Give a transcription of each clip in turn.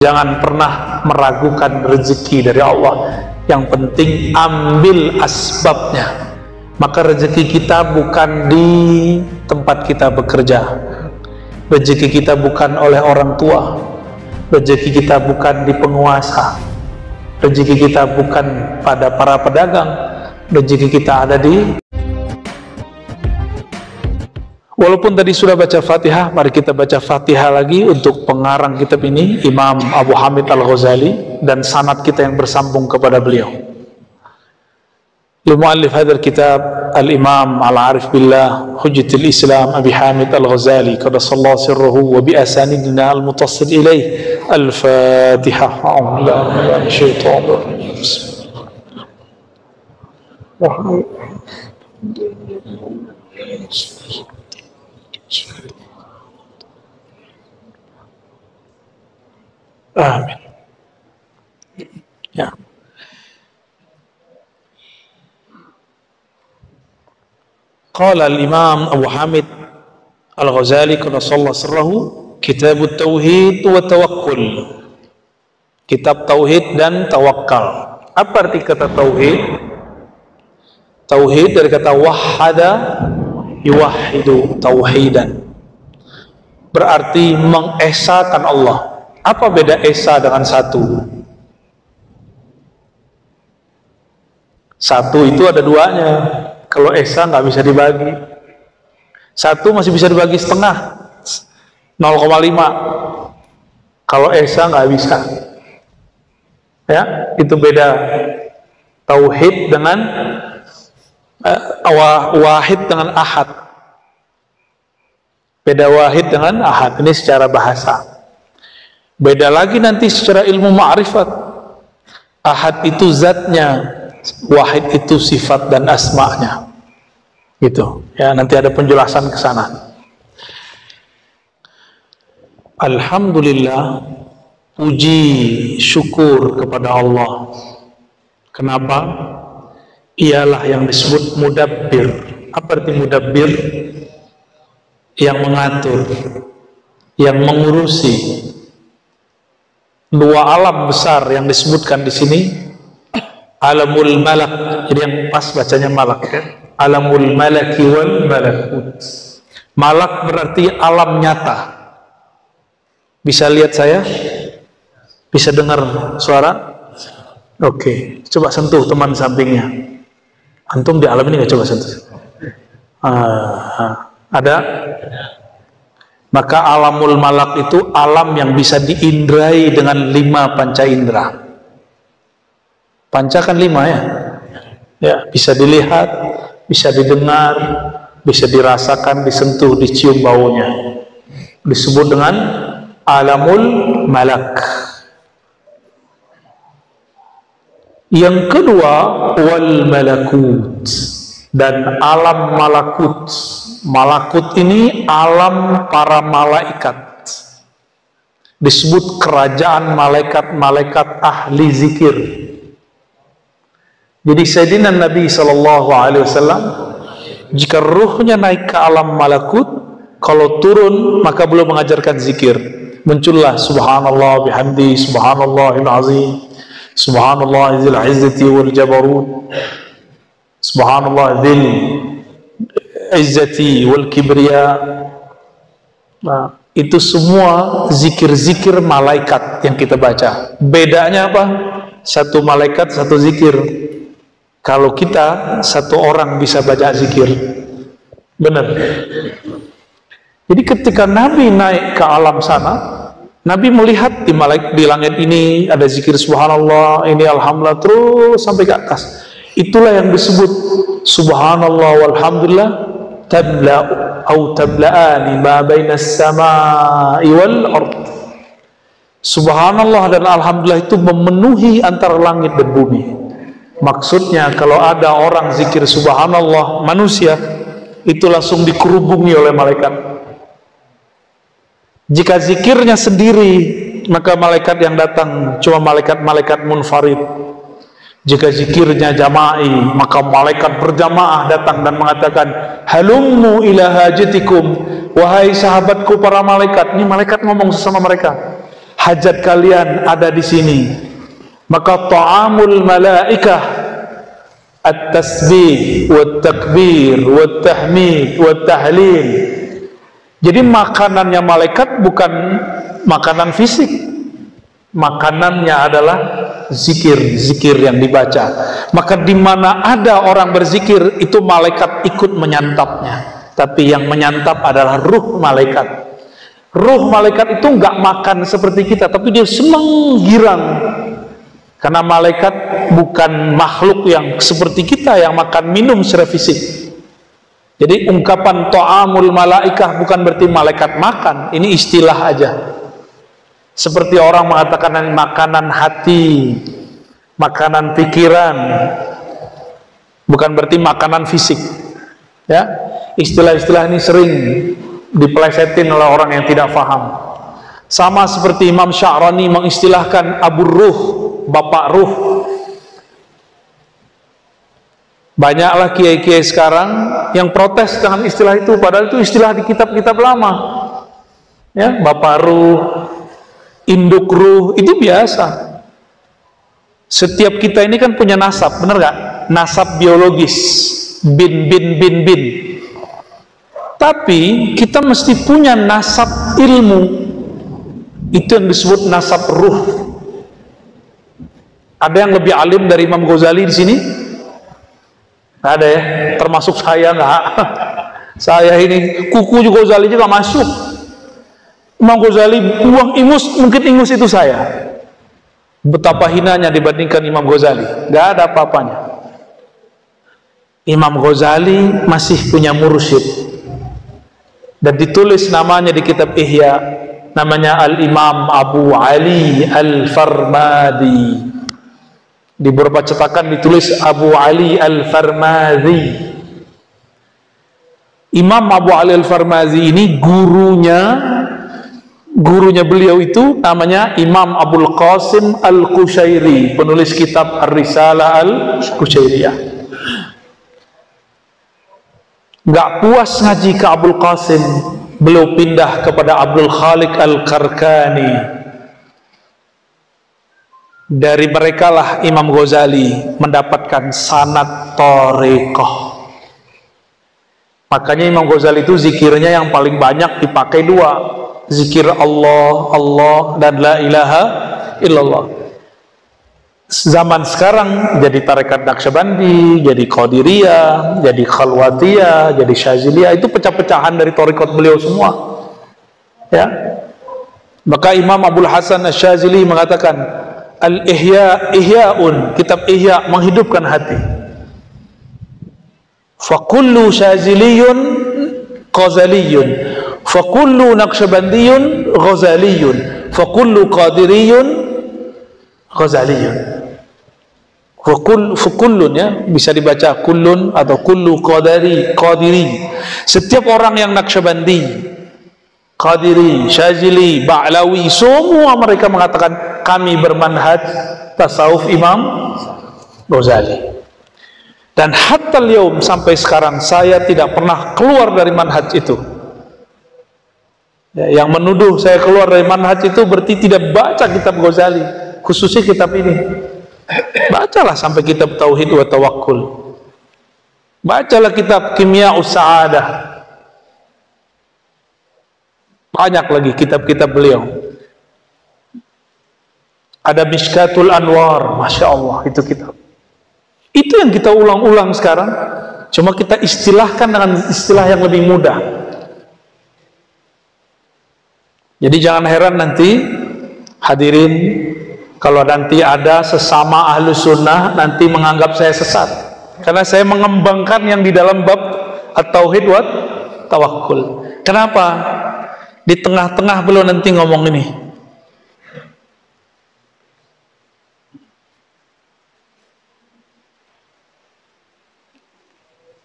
Jangan pernah meragukan rezeki dari Allah. Yang penting ambil asbabnya. Maka rezeki kita bukan di tempat kita bekerja. Rezeki kita bukan oleh orang tua. Rezeki kita bukan di penguasa. Rezeki kita bukan pada para pedagang. Rezeki kita ada di... Walaupun tadi sudah baca Fatihah, mari kita baca Fatihah lagi untuk pengarang kitab ini, Imam Abu Hamid Al-Ghazali, dan sanad kita yang bersambung kepada beliau. Muallif hadzal kitab Al-Imam Al-Arif Billah Hujjatul Islam Abi Hamid Al-Ghazali qaddasallahu sirruhu wa bi asanidina al-mutassil ilayh. Al-Fatihah. A'udzu syaitanir rajim. Amin. Ya. Qala al-Imam Abu Hamid Al-Ghazali qaddasallahu sirruhu, Kitabut Tauhid wa Tawakkul. Kitab tauhid dan tawakal. Apa arti kata tauhid? Tauhid dari kata wahada yuwahidu tauhidan, berarti mengesakan Allah. Apa beda esa dengan satu? Satu itu ada duanya. Kalau esa nggak bisa dibagi. Satu masih bisa dibagi setengah, 0,5. Kalau esa nggak bisa. Ya, itu beda tauhid dengan wahid dengan ahad. Beda wahid dengan ahad. Ini secara bahasa. Beda lagi nanti secara ilmu ma'rifat. Ahad itu zatnya, wahid itu sifat dan asma'nya. Gitu. Ya, nanti ada penjelasan ke sana. Alhamdulillah, puji syukur kepada Allah. Kenapa? Ialah yang disebut mudabbir. Apa arti mudabbir? Yang mengatur, yang mengurusi dua alam besar yang disebutkan di sini, alamul malak. Jadi yang pas bacanya malak, kan? Alamul malaki wal malakut. Malak berarti alam nyata. Bisa lihat saya? Bisa dengar suara? Oke, coba sentuh teman sampingnya. Antum di alam ini nggak coba sentuh? Ada? Maka alamul malak itu alam yang bisa diindrai dengan 5 panca indera. Panca kan 5 ya? Ya, bisa dilihat, bisa didengar, bisa dirasakan, disentuh, dicium baunya. Disebut dengan alamul malak. Yang kedua, wal malakut, dan alam malakut. Malakut ini alam para malaikat. Disebut kerajaan malaikat-malaikat ahli zikir. Jadi Sayyidina Nabi SAW, jika ruhnya naik ke alam malakut, kalau turun maka beliau mengajarkan zikir. Muncullah subhanallah bihamdi, subhanallahil azim, subhanallah dzil izzati wal jabarut, subhanallah dzil izzati wal kibriya. Nah, itu semua zikir-zikir malaikat yang kita baca. Bedanya apa? Satu malaikat, satu zikir. Kalau kita, satu orang bisa baca zikir. Benar. Jadi ketika Nabi naik ke alam sana, Nabi melihat di langit ini ada zikir subhanallah, ini alhamdulillah, terus sampai ke atas. Itulah yang disebut subhanallah walhamdulillah tabla'ani ma bainas samai wal ard. Subhanallah dan alhamdulillah itu memenuhi antara langit dan bumi. Maksudnya kalau ada orang zikir subhanallah manusia, itu langsung dikerubungi oleh malaikat. Jika zikirnya sendiri, maka malaikat yang datang cuma malaikat-malaikat munfarid. Jika zikirnya jama'i, maka malaikat berjamaah datang dan mengatakan, halummu ila hajatikum, wahai sahabatku para malaikat. Ini malaikat ngomong sesama mereka, hajat kalian ada di sini. Maka ta'amul malaikah at-tasbih wat-takbir wat-tahmid wat-tahlil. Jadi makanannya malaikat bukan makanan fisik, makanannya adalah zikir yang dibaca. Maka di mana ada orang berzikir, itu malaikat ikut menyantapnya. Tapi yang menyantap adalah ruh malaikat. Ruh malaikat itu nggak makan seperti kita, tapi dia senang girang. Karena malaikat bukan makhluk yang seperti kita yang makan minum secara fisik. Jadi ungkapan ta'amul malaikah bukan berarti malaikat makan, ini istilah aja. Seperti orang mengatakan makanan hati, makanan pikiran, bukan berarti makanan fisik. Ya, istilah-istilah ini sering dipelesetin oleh orang yang tidak paham. Sama seperti Imam Sya'rani mengistilahkan Abu Ruh, bapak ruh. Banyaklah kiai-kiai sekarang yang protes dengan istilah itu, padahal itu istilah di kitab-kitab lama. Ya, bapak ruh, induk ruh, itu biasa. Setiap kita ini kan punya nasab, benar gak? Nasab biologis, bin. Tapi kita mesti punya nasab ilmu. Itu yang disebut nasab ruh. Ada yang lebih alim dari Imam Ghazali di sini? Nggak ada ya, termasuk saya nggak. Saya ini kuku juga Ghazali juga masuk. Imam Ghazali buang ingus, mungkin ingus itu saya. Betapa hinanya dibandingkan Imam Ghazali, nggak ada apa-apanya. Imam Ghazali masih punya mursyid dan ditulis namanya di kitab Ihya, namanya Al-Imam Abu Ali Al-Farmadi. Di beberapa cetakan ditulis Abu Ali Al-Farmadi. Imam Abu Ali Al-Farmadi ini gurunya beliau itu namanya Imam Abul Qasim Al-Qushairi, penulis kitab Ar-Risalah Al-Qushairiyah. Gak puas ngaji ke Abul Qasim, beliau pindah kepada Abdul Khaliq Al-Karkani. Dari merekalah Imam Ghazali mendapatkan sanad thariqah. Makanya Imam Ghazali itu zikirnya yang paling banyak dipakai dua, zikir Allah dan la ilaha illallah. Zaman sekarang jadi tarekat Naqsyabandi, jadi Qadiriyah, jadi Khalwatiyah, jadi Syaziliyah, itu pecah-pecahan dari thariqat beliau semua. Ya. Maka Imam Abul Hasan Asy-Syazili mengatakan Ihya'un, kitab Ihya menghidupkan hati. Fakullu Syaziliyun Ghazaliyun, fakullu Naqsyabandiyun Ghazaliyun, fakullu Qadiriyun Ghazaliyun. Fakullun, ya, bisa dibaca kullun atau kullu qadiri. Setiap orang yang Naqsyabandi, Qadiri, Syazili, Ba'lawi, semua mereka mengatakan kami bermanhaj tasawuf Imam Ghazali. Dan hatta al-yaum, sampai sekarang saya tidak pernah keluar dari manhaj itu. Ya, yang menuduh saya keluar dari manhaj itu berarti tidak baca kitab Ghazali, khususnya kitab ini. Bacalah sampai kitab Tauhid wa Tawakkul. Bacalah kitab Kimya'us Sa'adah. Banyak lagi kitab-kitab beliau. Ada Mishkatul Anwar, Masya Allah, itu kitab. Itu yang kita ulang-ulang sekarang, cuma kita istilahkan dengan istilah yang lebih mudah. Jadi jangan heran nanti hadirin, kalau nanti ada sesama ahlu sunnah nanti menganggap saya sesat, karena saya mengembangkan yang di dalam bab At-Tauhid wa Tawakkul. Kenapa? Di tengah-tengah beliau nanti ngomong ini.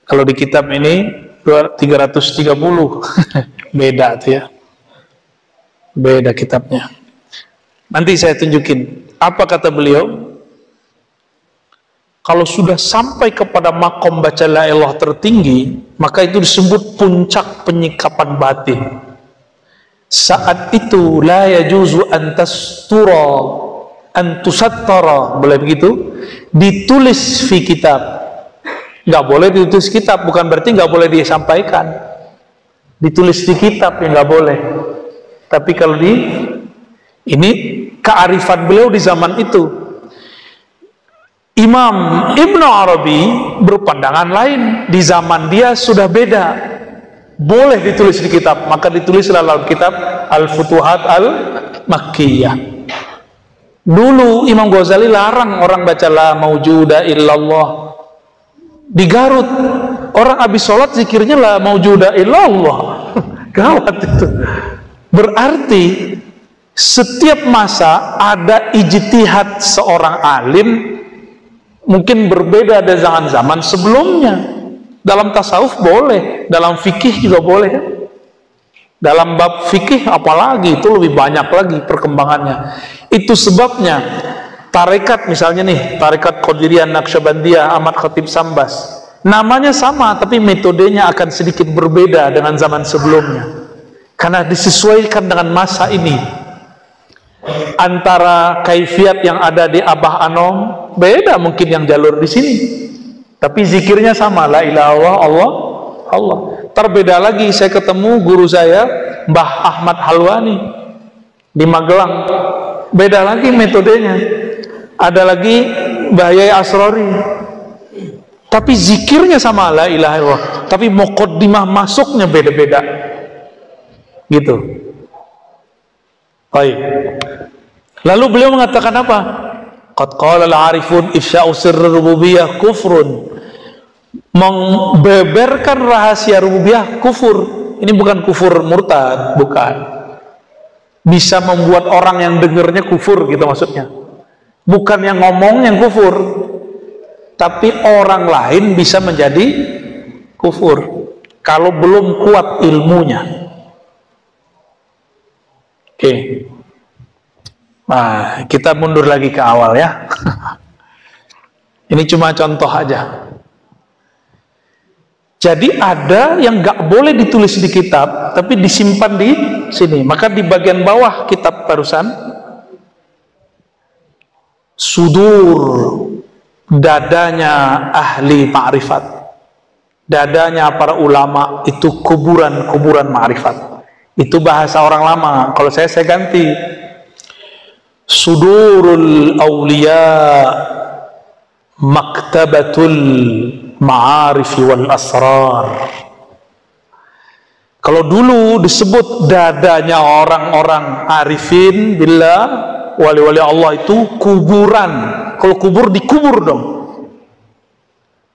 Kalau di kitab ini 330 beda tuh ya. Beda kitabnya. Nanti saya tunjukin. Apa kata beliau? Kalau sudah sampai kepada makom baca la ilaha tertinggi, maka itu disebut puncak penyikapan batin. saat itu la yajuzu an tusattara, boleh begitu, ditulis fi kitab. Nggak boleh ditulis kitab, bukan berarti nggak boleh disampaikan. Ditulis di kitab ya nggak boleh. Tapi kalau ini kearifan beliau di zaman itu. Imam Ibnu Arabi berpandangan lain, di zaman dia sudah beda. Boleh ditulis di kitab, maka ditulislah dalam kitab Al-Futuhat Al-Makkiyah. Dulu Imam Ghazali larang orang baca la maujuda illallah. Di Garut orang habis sholat zikirnya la maujuda illallah. Gawat itu. Berarti setiap masa ada ijtihad seorang alim, mungkin berbeda dengan zaman sebelumnya. Dalam tasawuf boleh, dalam fikih juga boleh kan? Dalam bab fikih apalagi itu lebih banyak lagi perkembangannya. Itu sebabnya tarekat, misalnya nih tarekat Qadiriyah Naqsyabandiyah Ahmad Khatib Sambas, namanya sama tapi metodenya akan sedikit berbeda dengan zaman sebelumnya karena disesuaikan dengan masa ini. Antara kaifiat yang ada di Abah Anom beda mungkin yang jalur di sini, tapi zikirnya sama, la ilaha illallah Allah. Terbeda lagi, saya ketemu guru saya Mbah Ahmad Halwani di Magelang, beda lagi metodenya. Ada lagi Mbah Yai Asrori, tapi zikirnya sama, la ilaha illallah, tapi muqaddimah masuknya beda-beda gitu. Baik. Lalu beliau mengatakan apa? Qad qala al-arifun ifsya'u sirr rububiyah kufrun. Membeberkan rahasia rububiyah kufur. Ini bukan kufur murtad, bukan. Bisa membuat orang yang dengarnya kufur gitu maksudnya. Bukan yang ngomong yang kufur, tapi orang lain bisa menjadi kufur kalau belum kuat ilmunya. Oke. Nah, kita mundur lagi ke awal ya. Ini cuma contoh aja. Jadi ada yang nggak boleh ditulis di kitab, tapi disimpan di sini. Maka di bagian bawah kitab barusan, sudur, dadanya ahli ma'rifat, dadanya para ulama itu kuburan-kuburan ma'rifat. Itu bahasa orang lama. Kalau saya ganti. Sudurul awliya maktabatul ma'arif wal asrar. Kalau dulu disebut dadanya orang-orang arifin billah, wali-wali Allah itu kuburan. Kalau kubur dikubur dong.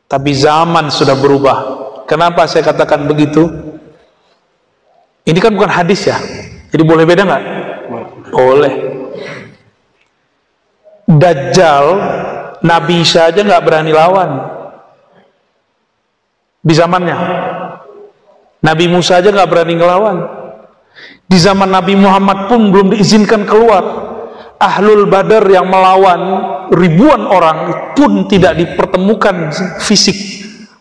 Tapi zaman sudah berubah. Kenapa saya katakan begitu? Ini kan bukan hadis ya, jadi boleh beda nggak? Boleh. Dajjal, Nabi Isa aja nggak berani lawan di zamannya. Nabi Musa aja nggak berani ngelawan. Di zaman Nabi Muhammad pun belum diizinkan keluar. Ahlul Badar yang melawan ribuan orang pun tidak dipertemukan fisik,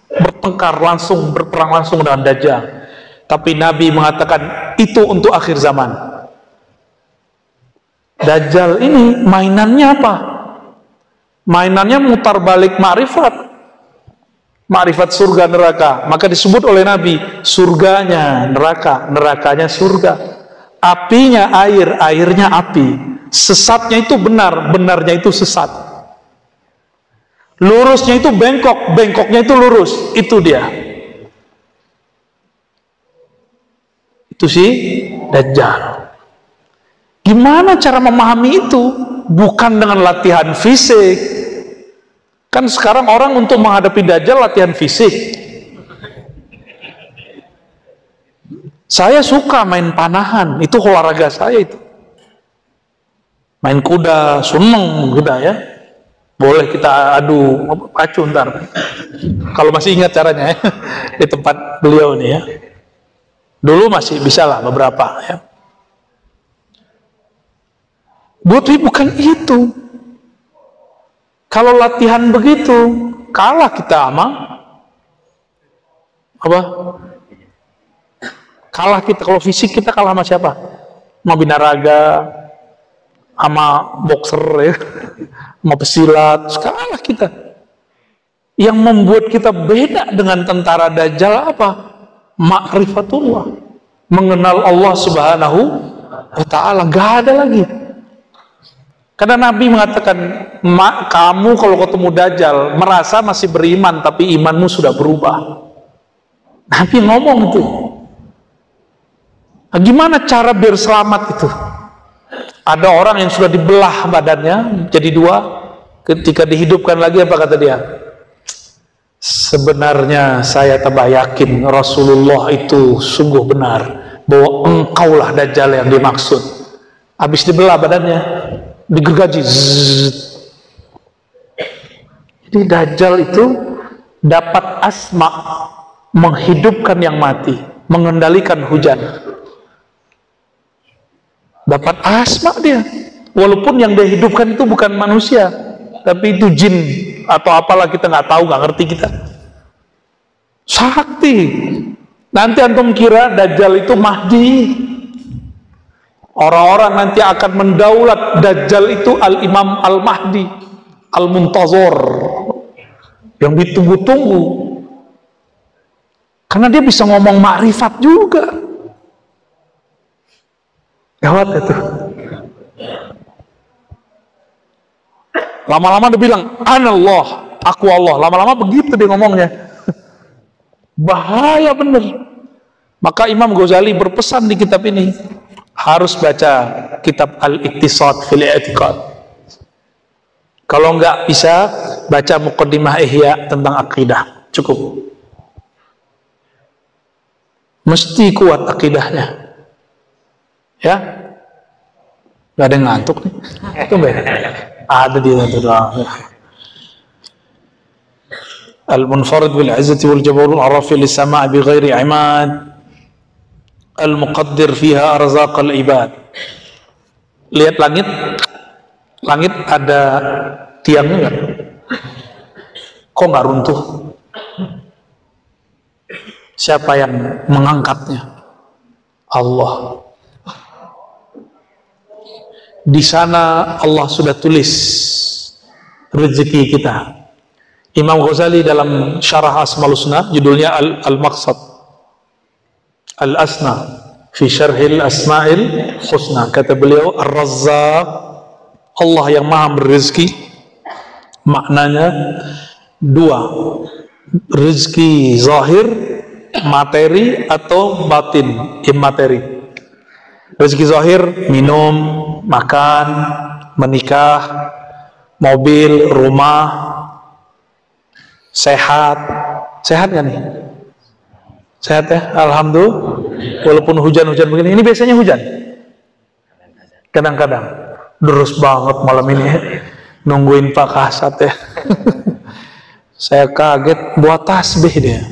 bertengkar langsung, berperang langsung dengan Dajjal. Tapi Nabi mengatakan itu untuk akhir zaman. Dajjal ini mainannya apa? Mainannya mutar balik ma'rifat. Ma'rifat surga neraka. Maka disebut oleh Nabi, surganya neraka, nerakanya surga. Apinya air, airnya api. Sesatnya itu benar, benarnya itu sesat. Lurusnya itu bengkok, bengkoknya itu lurus. Itu dia. Itu si Dajjal. Gimana cara memahami itu? Bukan dengan latihan fisik. Kan sekarang orang untuk menghadapi Dajjal latihan fisik. Saya suka main panahan, itu olahraga saya itu. Main kuda, seneng kuda ya. Boleh kita adu pacu ntar. Kalau masih ingat caranya ya. Di tempat beliau nih ya. Dulu masih bisa lah beberapa ya. Tapi bukan itu. Kalau latihan begitu, kalah kita sama apa? Kalah kita, kalau fisik kita kalah sama siapa? sama binaraga, sama boxer ya, sama pesilat, kalah kita. Yang membuat kita beda dengan tentara Dajjal apa? Ma'rifatullah, mengenal Allah Subhanahu wa ta'ala. Gak ada lagi. Karena Nabi mengatakan, kamu kalau ketemu Dajjal merasa masih beriman, tapi imanmu sudah berubah. Nabi ngomong itu. Nah, gimana cara biar selamat itu? Ada orang yang sudah dibelah badannya jadi dua, ketika dihidupkan lagi apa kata dia? Sebenarnya saya tambah yakin Rasulullah itu sungguh benar bahwa engkaulah Dajjal yang dimaksud. Habis dibelah badannya, digergaji. Jadi Dajjal itu dapat asma, menghidupkan yang mati, mengendalikan hujan. Dapat asma dia, walaupun yang dia hidupkan itu bukan manusia, tapi itu jin atau apalah, kita nggak tahu, nggak ngerti kita. Sakti. Nanti antum kira Dajjal itu Mahdi. Orang-orang nanti akan mendaulat. Dajjal itu Al-Imam Al-Mahdi Al-Muntazor, yang ditunggu-tunggu, karena dia bisa ngomong makrifat juga. Gawat itu. Lama-lama dia bilang, Anallah, aku Allah. Lama-lama begitu dia ngomongnya. Bahaya bener. Maka Imam Ghazali berpesan di kitab ini, harus baca kitab Al-Iqtisad fil I'tiqad. Kalau enggak bisa, baca Muqaddimah Ihya tentang akidah. Cukup. Mesti kuat akidahnya. Ya, gak ada yang ngantuk nih. Tunggu ya. Ada di dalam doa. Al-munfarid bil izzati wal jabarut arafi lis sama' bi ghairi imad. Al-muqaddir fiha arzaq al-ibad. Lihat langit. Langit ada tiangnya enggak? Kok enggak runtuh? Siapa yang mengangkatnya? Allah. Di sana Allah sudah tulis rezeki kita. Imam Ghazali dalam Syarah Asmaul Husna, judulnya Al-Maqsad Al-Asna fi Syarhil Asma'il Husna, kata beliau, Ar-Razzaq, Allah yang maha berizki. Maknanya dua, rezeki zahir, materi, atau batin, immateri. Rezeki zahir, minum, makan, menikah, mobil, rumah, sehat. Sehat gak nih? Sehat ya? Alhamdulillah. Walaupun hujan-hujan begini, ini biasanya hujan? Kadang-kadang. Deres banget malam ini ya. Nungguin Pak Kasat ya. Saya kaget, buat tasbih dia.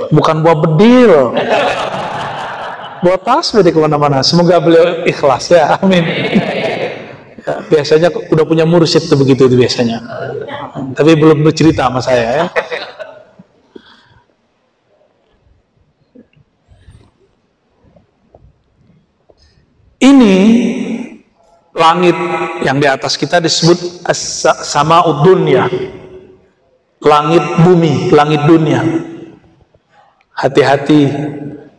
Bukan buat bedil. Buat tasbih di kemana-mana. Semoga beliau ikhlas ya, amin. Ya, biasanya udah punya mursyid tuh begitu itu biasanya. Tapi belum bercerita sama saya ya. Ini langit yang di atas kita disebut as-sama'ud dunya. Langit bumi, langit dunia. Hati-hati,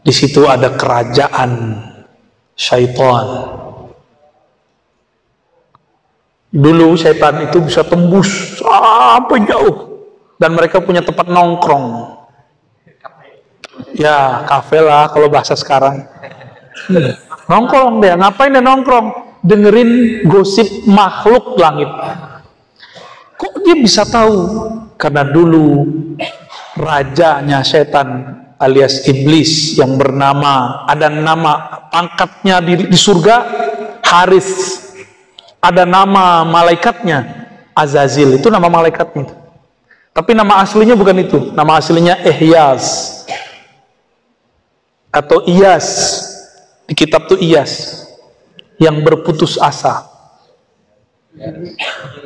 di situ ada kerajaan syaitan. Dulu syaitan itu bisa tembus sampai jauh, dan mereka punya tempat nongkrong. Ya, kafe lah kalau bahasa sekarang. Nongkrong dia, ngapain dia nongkrong? Dengerin gosip makhluk langit. Kok dia bisa tahu? Karena dulu rajanya setan alias iblis yang bernama, ada nama pangkatnya di surga, Haris. Ada nama malaikatnya, Azazil. Itu nama malaikatnya. Tapi nama aslinya bukan itu. Nama aslinya Ihyas atau Iyas. Di kitab itu Iyas, yang berputus asa.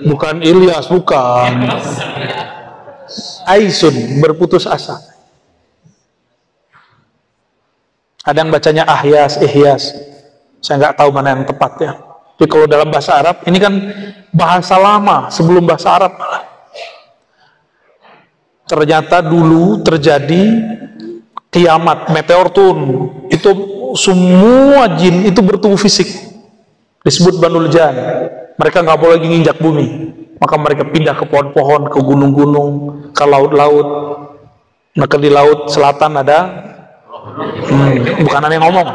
Bukan Ilyas, bukan. Aisun, berputus asa. Ada yang bacanya Ahyas, Ihyas. Saya nggak tahu mana yang tepat ya. Tapi kalau dalam bahasa Arab, ini kan bahasa lama sebelum bahasa Arab malah. Ternyata dulu terjadi kiamat, meteor turun. Itu semua jin itu bertubuh fisik. Disebut Banul Jan. Mereka nggak boleh lagi nginjak bumi. Maka mereka pindah ke pohon-pohon, ke gunung-gunung, ke laut-laut. Maka di laut selatan ada, bukan ada yang ngomong.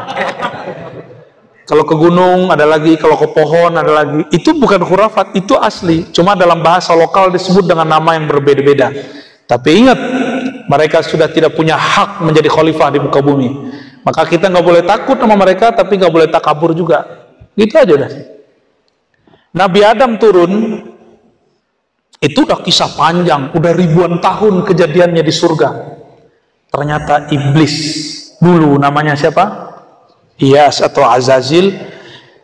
Kalau ke gunung ada lagi, kalau ke pohon ada lagi. Itu bukan khurafat, itu asli. Cuma dalam bahasa lokal disebut dengan nama yang berbeda-beda. Tapi ingat, mereka sudah tidak punya hak menjadi khalifah di muka bumi. Maka kita nggak boleh takut sama mereka, tapi nggak boleh takabur juga. Gitu aja udah. Nabi Adam turun, itu udah kisah panjang, udah ribuan tahun kejadiannya di surga. Ternyata iblis dulu, namanya siapa? Iyas atau Azazil.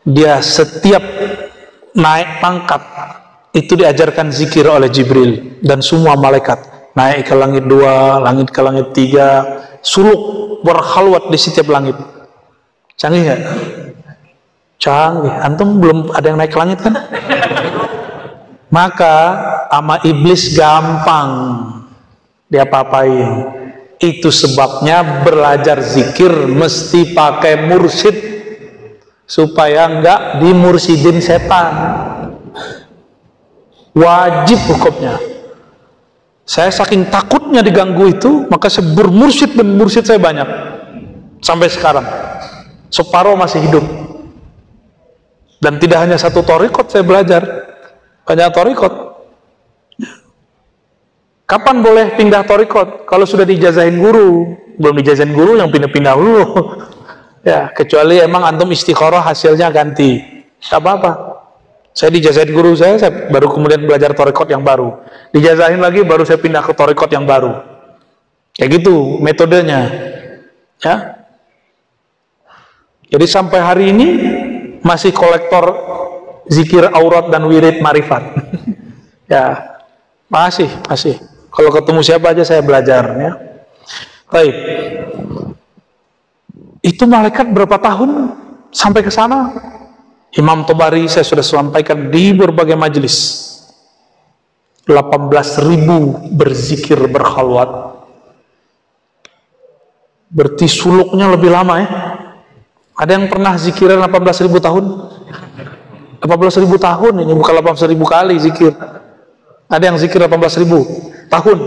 Dia setiap naik pangkat itu diajarkan zikir oleh Jibril dan semua malaikat. Naik ke langit 2, langit ke langit 3, suluk berkhalwat di setiap langit. Canggih nggak? Canggih. Antum belum ada yang naik ke langit kan? Maka sama iblis gampang dia apa-apain. Itu sebabnya belajar zikir mesti pakai mursyid supaya enggak dimursidin setan. Wajib hukumnya. Saya saking takutnya diganggu itu, maka saya bermursyid dan mursyid saya banyak sampai sekarang. Separuh masih hidup. Dan tidak hanya satu thariqat saya belajar, banyak thariqat. Kapan boleh pindah thariqat? Kalau sudah dijazahin guru. Belum dijazahin guru yang pindah-pindah dulu. Ya, kecuali emang antum istikharah hasilnya ganti. Tidak apa-apa. Saya dijazahin guru saya baru kemudian belajar thariqat yang baru. Dijazahin lagi baru saya pindah ke thariqat yang baru. Kayak gitu metodenya. Ya. Jadi sampai hari ini masih kolektor zikir aurat dan wirid marifat. Ya. Masih. Kalau ketemu siapa aja saya belajar ya. Baik. Itu malaikat berapa tahun sampai ke sana? Imam Tabari saya sudah sampaikan di berbagai majelis. 18.000 berzikir berkhalwat. Berarti suluknya lebih lama ya. Ada yang pernah zikiran 18.000 tahun? 18.000 tahun ini bukan 18.000 kali zikir. Ada yang zikir 18.000 tahun.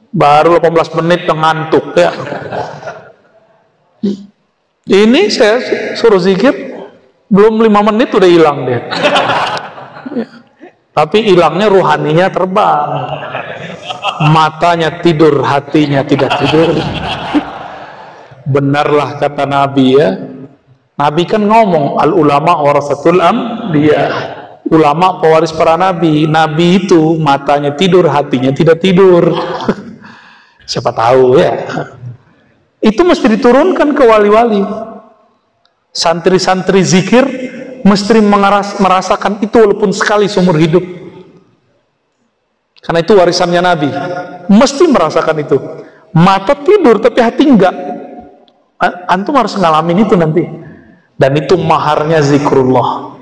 Baru 18 menit ngantuk ya. Ini saya suruh zikir belum 5 menit udah hilang dia. Ya. Tapi hilangnya ruhaninya terbang. Matanya tidur, hatinya tidak tidur. Benarlah kata Nabi ya. Nabi kan ngomong al ulama warasatul anbiya. Ulama pewaris para nabi. Nabi itu matanya tidur, hatinya tidak tidur. Siapa tahu ya. Itu mesti diturunkan ke wali-wali. Santri-santri zikir mesti merasakan itu walaupun sekali seumur hidup. Karena itu warisannya Nabi. Mesti merasakan itu. Mata tidur tapi hati enggak. Antum harus ngalamin itu nanti. Dan itu maharnya zikrullah.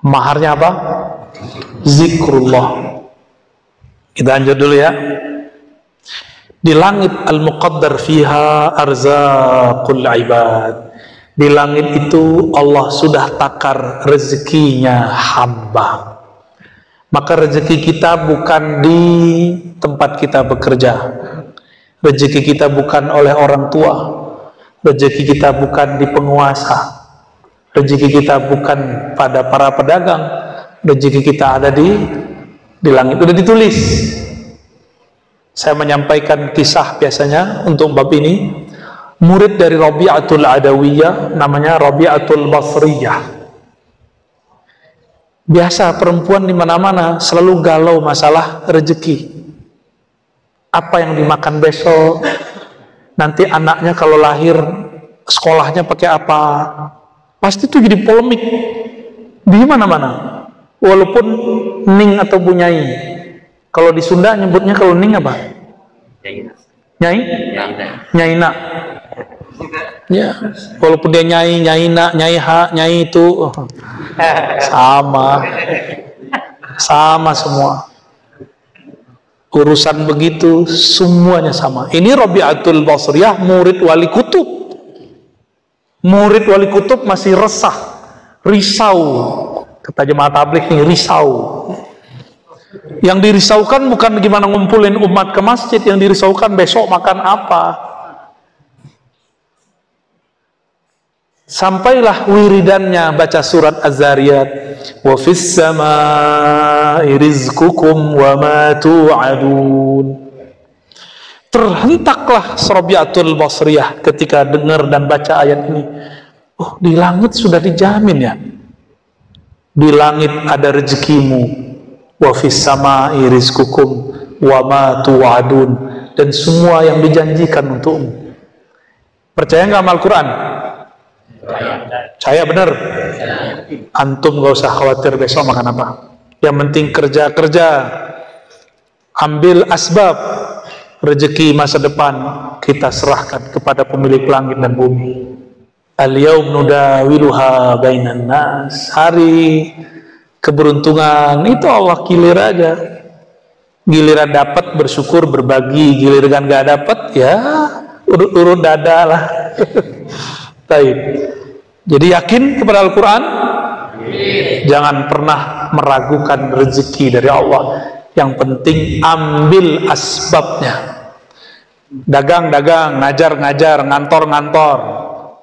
Maharnya apa? Zikrullah. Kita lanjut dulu ya. Di langit al-muqaddar fiha arzaqul ibad. Di langit itu Allah sudah takar rezekinya hamba. Maka rezeki kita bukan di tempat kita bekerja. Rezeki kita bukan oleh orang tua. Rezeki kita bukan di penguasa. Rezeki kita bukan pada para pedagang. Rezeki kita ada di langit. Sudah ditulis. Saya menyampaikan kisah biasanya untuk bab ini. Murid dari Rabi'atul Adawiyah namanya Rabi'atul Basriyah. Biasa perempuan di mana-mana selalu galau masalah rezeki. Apa yang dimakan besok? Nanti anaknya kalau lahir sekolahnya pakai apa? Pasti itu jadi polemik di mana-mana. Walaupun Ning atau Bunyai. Kalau di Sunda nyebutnya kalau Ning apa? Nyai? Nyaina. Ya, walaupun dia nyai nak, nyai ha, nyai itu sama semua. Urusan begitu semuanya sama. Ini Rabi'atul Basriyah, murid wali kutub. Murid wali kutub masih resah, risau. Kata jemaah tabligh nih, risau. Yang dirisaukan bukan gimana ngumpulin umat ke masjid, yang dirisaukan besok makan apa. Sampailah wiridannya baca surat Az-Zariyat, wa fis samaa'i rizqukum wa ma tu'adun. Terhentaklah Rabi'atul Basriyah ketika dengar dan baca ayat ini. Oh, di langit sudah dijamin ya. Di langit ada rezekimu, wa fis samaa'i rizqukum wa ma tu'adun, dan semua yang dijanjikan untukmu. Percaya nggak sama Al-Quran? Saya benar. Antum gak usah khawatir besok makan apa. Yang penting kerja-kerja, ambil asbab, rezeki masa depan kita serahkan kepada pemilik langit dan bumi. Al-yaum nudawiluha bainan nas. Hari keberuntungan itu Allah gilir aja. Giliran dapat bersyukur berbagi, giliran gak dapat ya urut-urut dada lah. Taib. Jadi yakin kepada Al-Quran, jangan pernah meragukan rezeki dari Allah. Yang penting ambil asbabnya. Dagang-dagang, ngajar-ngajar, ngantor-ngantor,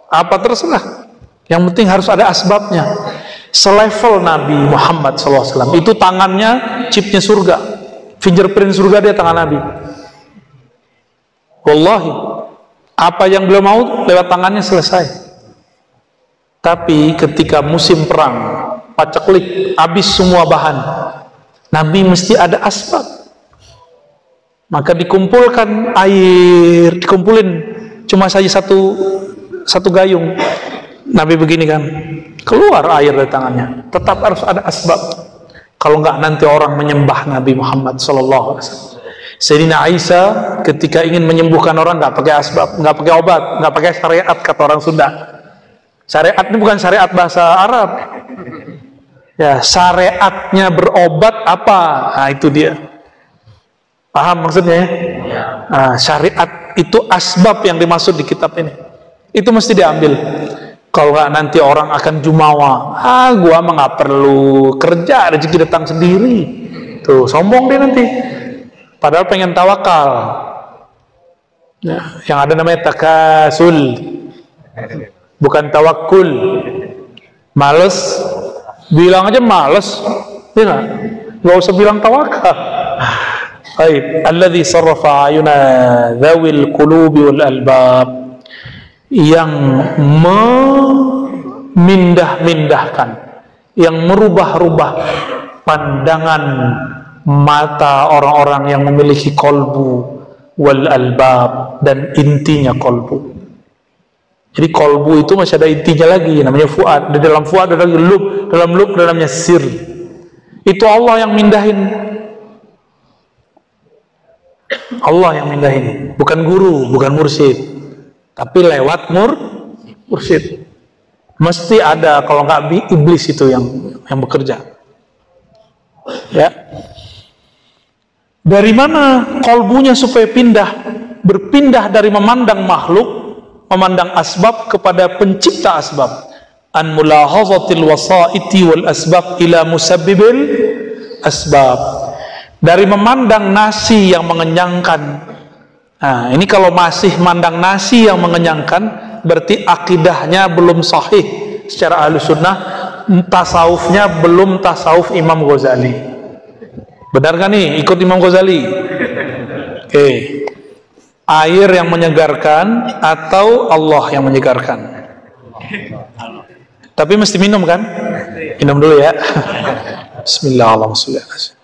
apa terserah. Yang penting harus ada asbabnya. Selevel Nabi Muhammad SAW, itu tangannya chipnya surga, fingerprint surga dia tangan Nabi. Wallahi, apa yang beliau mau lewat tangannya selesai. Tapi ketika musim perang, paceklik, habis semua bahan, Nabi mesti ada asbab. Maka dikumpulkan air, dikumpulin cuma saja satu gayung. Nabi begini kan, keluar air dari tangannya. Tetap harus ada asbab. Kalau enggak nanti orang menyembah Nabi Muhammad SAW. Sayyidina Aisyah ketika ingin menyembuhkan orang nggak pakai asbab, nggak pakai obat, nggak pakai syariat, kata orang Sunda. Syariat ini bukan syariat bahasa Arab. Ya, syariatnya berobat apa? Nah, itu dia. Paham maksudnya? Nah, syariat itu asbab yang dimaksud di kitab ini. Itu mesti diambil. Kalau nggak nanti orang akan jumawa. Gua mah nggak perlu kerja, rezeki datang sendiri. Tuh, sombong dia nanti. Padahal pengen tawakal. Ya, yang ada namanya takasul. Bukan tawakul. Males, bilang aja males, ya nggak usah bilang tawakal. Baik, alladzi sarrafa ayuna dzawil qulubi wal albab, yang memindah-mindahkan, yang merubah-rubah pandangan mata orang-orang yang memiliki kolbu wal albab, dan intinya kolbu. Jadi kolbu itu masih ada intinya lagi, namanya fuad. Di dalam fuad ada lagi lub, dalam lub namanya sir. Itu Allah yang mindahin. Allah yang mindahin, bukan guru, bukan mursyid, tapi lewat mursyid. Mesti ada, kalau nggak iblis itu yang bekerja. Ya. Dari mana kolbunya supaya berpindah dari memandang makhluk, memandang asbab kepada pencipta asbab. An mulahazatil wasaiti wal asbab ila musabbibil asbab. Dari memandang nasi yang mengenyangkan. Nah, ini kalau masih mandang nasi yang mengenyangkan, berarti akidahnya belum sahih secara ahlu sunnah, tasawufnya belum tasawuf Imam Ghazali. Benar kan nih? Ikut Imam Ghazali. Oke. Air yang menyegarkan atau Allah yang menyegarkan? Tapi mesti minum kan? Minum dulu ya. Bismillahirrahmanirrahim.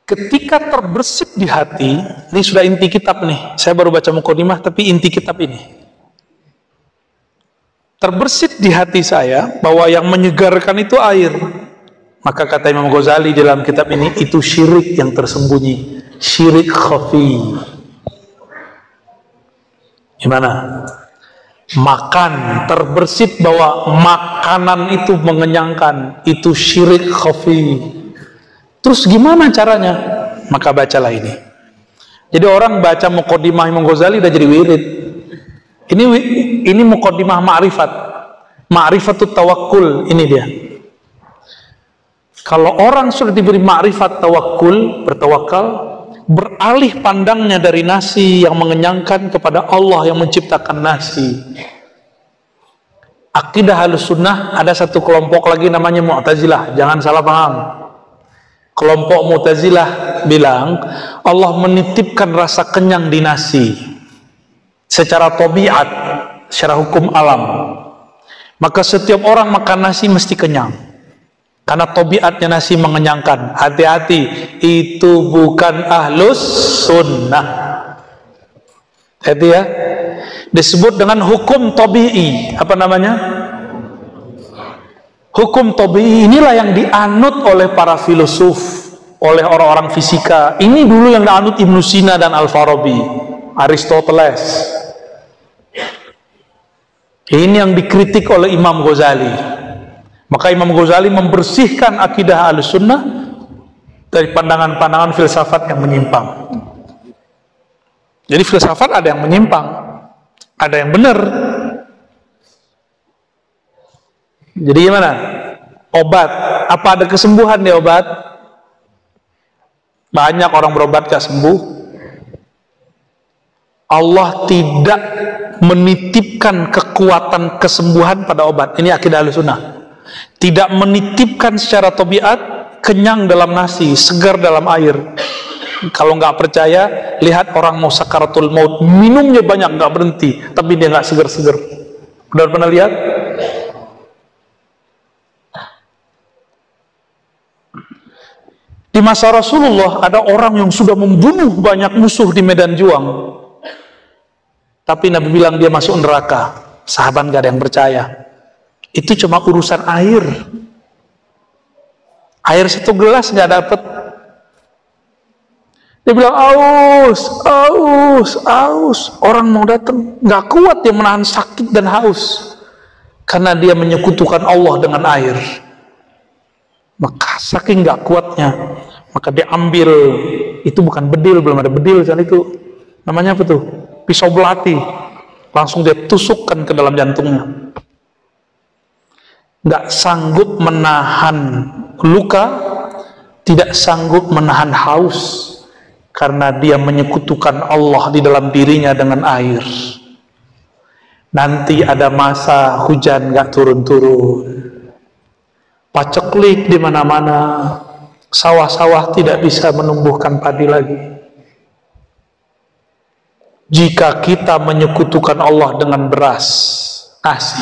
Ketika terbersit di hati, ini sudah inti kitab nih. Saya baru baca mukadimah, tapi inti kitab ini. terbersit di hati saya bahwa yang menyegarkan itu air. Maka kata Imam Ghazali dalam kitab ini, itu syirik yang tersembunyi, syirik khafi. Gimana? Makan, terbersit bahwa makanan itu mengenyangkan, itu syirik khafi. Terus gimana caranya? Maka bacalah ini. Jadi orang baca muqaddimah Imam Ghazali udah jadi wirid. Ini muqaddimah ma'rifat, ma'rifatut tawakkul, ini dia. Kalau orang sudah diberi ma'rifat tawakkul, bertawakal, beralih pandangnya dari nasi yang mengenyangkan kepada Allah yang menciptakan nasi. Akidah Ahlussunnah, ada satu kelompok lagi namanya Mu'tazilah, jangan salah paham. Kelompok Mu'tazilah bilang Allah menitipkan rasa kenyang di nasi secara tabiat, secara hukum alam. Maka setiap orang makan nasi mesti kenyang, karena tabiatnya nasi mengenyangkan. Hati-hati, itu bukan Ahlus Sunnah. Hati ya. Disebut dengan hukum tabi'i. Apa namanya? Hukum tabi'i inilah yang dianut oleh para filosof, oleh orang-orang fisika. Ini dulu yang dianut Ibnu Sina dan Al-Farabi, Aristoteles. Ini yang dikritik oleh Imam Ghazali. Maka Imam Ghazali membersihkan akidah Ahlussunnah dari pandangan-pandangan filsafat yang menyimpang. Jadi filsafat ada yang menyimpang, ada yang benar. Jadi gimana? Obat, apa ada kesembuhan di obat? Banyak orang berobat gak sembuh. Allah tidak menitipkan kekuatan kesembuhan pada obat. Ini akidah Ahlussunnah. Tidak menitipkan secara tabiat kenyang dalam nasi, segar dalam air. Kalau nggak percaya, lihat orang mau sakaratul maut, minumnya banyak nggak berhenti, tapi dia nggak segar-segar. Udah pernah lihat? Di masa Rasulullah ada orang yang sudah membunuh banyak musuh di medan juang, tapi Nabi bilang dia masuk neraka. Sahabat nggak ada yang percaya. Itu cuma urusan air. Air satu gelas nggak dapet. Dia bilang aus, aus, aus. Orang mau datang, nggak kuat dia menahan sakit dan haus, karena dia menyekutukan Allah dengan air. Maka saking nggak kuatnya, maka dia ambil, itu bukan bedil, belum ada bedil saat itu. Namanya apa tuh? Pisau belati. Langsung dia tusukkan ke dalam jantungnya. Nggak sanggup menahan luka, tidak sanggup menahan haus, karena dia menyekutukan Allah di dalam dirinya dengan air. Nanti ada masa hujan nggak turun-turun, paceklik di mana-mana, sawah-sawah tidak bisa menumbuhkan padi lagi. Jika kita menyekutukan Allah dengan beras, nasi,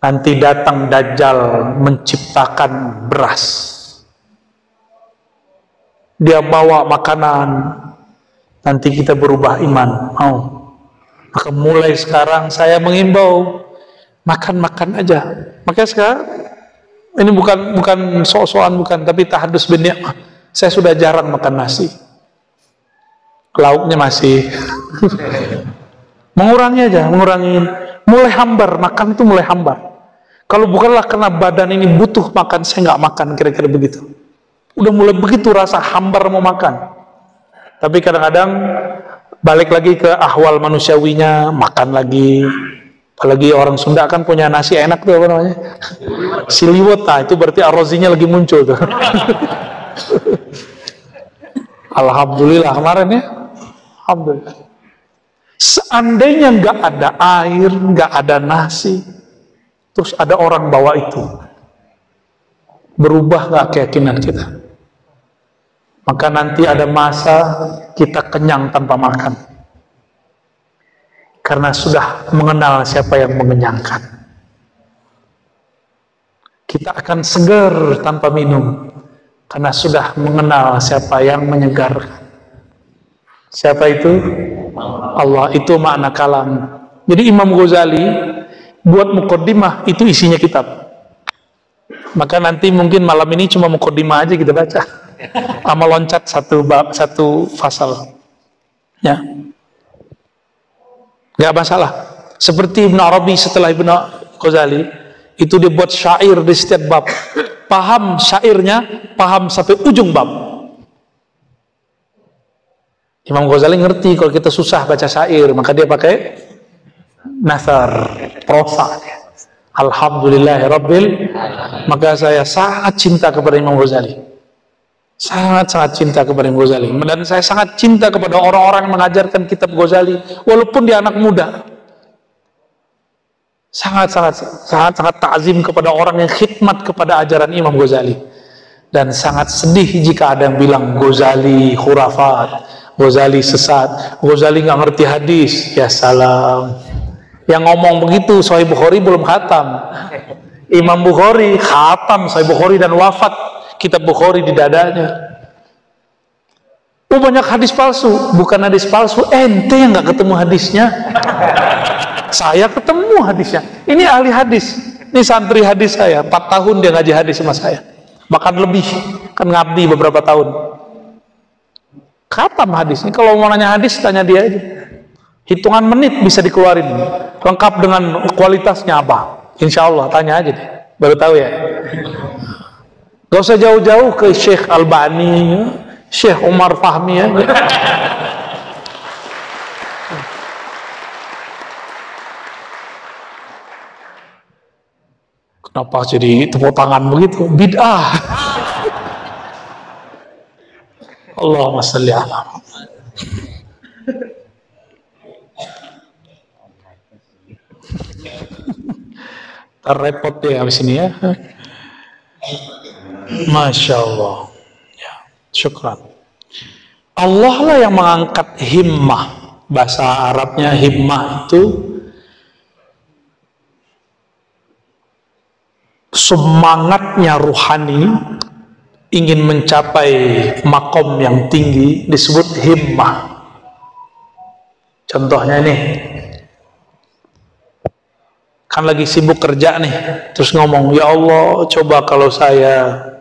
nanti datang Dajjal menciptakan beras. Dia bawa makanan, nanti kita berubah iman. Mau? Maka mulai sekarang saya mengimbau, makan-makan aja. Makanya sekarang ini bukan sok-sokan, bukan, tapi tahadus bin ni'mah. Saya sudah jarang makan nasi. Lauknya masih mengurangi aja, mengurangin. Mulai hambar, makan itu mulai hambar. Kalau bukanlah karena badan ini butuh makan, saya nggak makan, kira-kira begitu. Udah mulai begitu rasa hambar mau makan. Tapi kadang-kadang balik lagi ke ahwal manusiawinya, makan lagi. Apalagi orang Sunda kan punya nasi enak tuh, apa namanya? Siliwot, nah itu berarti arozinya lagi muncul tuh. Alhamdulillah kemarin ya. Alhamdulillah. Seandainya nggak ada air, nggak ada nasi, terus ada orang bawa itu, berubah nggak keyakinan kita? Maka nanti ada masa kita kenyang tanpa makan, karena sudah mengenal siapa yang mengenyangkan. Kita akan segar tanpa minum, karena sudah mengenal siapa yang menyegarkan. Siapa itu? Allah. Itu makna kalam. Jadi Imam Ghazali buat muqaddimah, itu isinya kitab. Maka nanti mungkin malam ini cuma muqaddimah aja kita baca. Sama loncat satu bab, satu fasal. Ya. Nggak masalah. Seperti Ibn Arabi setelah Ibn Ghazali, itu dia buat syair di setiap bab. Paham syairnya, paham sampai ujung bab. Imam Ghazali ngerti kalau kita susah baca syair, maka dia pakai nasar, prosa. Alhamdulillahirabbil. Maka saya sangat cinta kepada Imam Ghazali. Sangat-sangat cinta kepada Imam Ghazali. Dan saya sangat cinta kepada orang-orang yang mengajarkan kitab Ghazali, walaupun dia anak muda. Sangat-sangat takzim kepada orang yang khidmat kepada ajaran Imam Ghazali. Dan sangat sedih jika ada yang bilang Ghazali khurafat, Ghazali sesat, Ghazali nggak ngerti hadis. Ya salam. Yang ngomong begitu Sahih Bukhari belum khatam. Imam Bukhari khatam Sahih Bukhari dan wafat kitab Bukhari di dadanya. Oh, banyak hadis palsu. Bukan hadis palsu, ente yang nggak ketemu hadisnya. Saya ketemu hadisnya. Ini ahli hadis. Ini santri hadis saya. 4 tahun dia ngaji hadis sama saya. Bahkan lebih. Kan ngabdi beberapa tahun. Khatam hadis. Ini kalau mau nanya hadis, tanya dia aja. Hitungan menit bisa dikeluarin. Lengkap dengan kualitasnya apa. Insya Allah, tanya aja deh. Baru tahu ya. Gak usah jauh-jauh ke Syekh Albani, Syekh Umar Fahmi ya. Kenapa jadi tepuk tangan begitu? Bid'ah. Allahumma shalli ala Muhammad. Terrepot ya habis ini ya. Masya Allah. Ya, syukran. Allah lah yang mengangkat himmah. Bahasa Arabnya himmah itu semangatnya ruhani, ingin mencapai makom yang tinggi, disebut himmah. Contohnya nih, kan lagi sibuk kerja nih, terus ngomong, ya Allah, coba kalau saya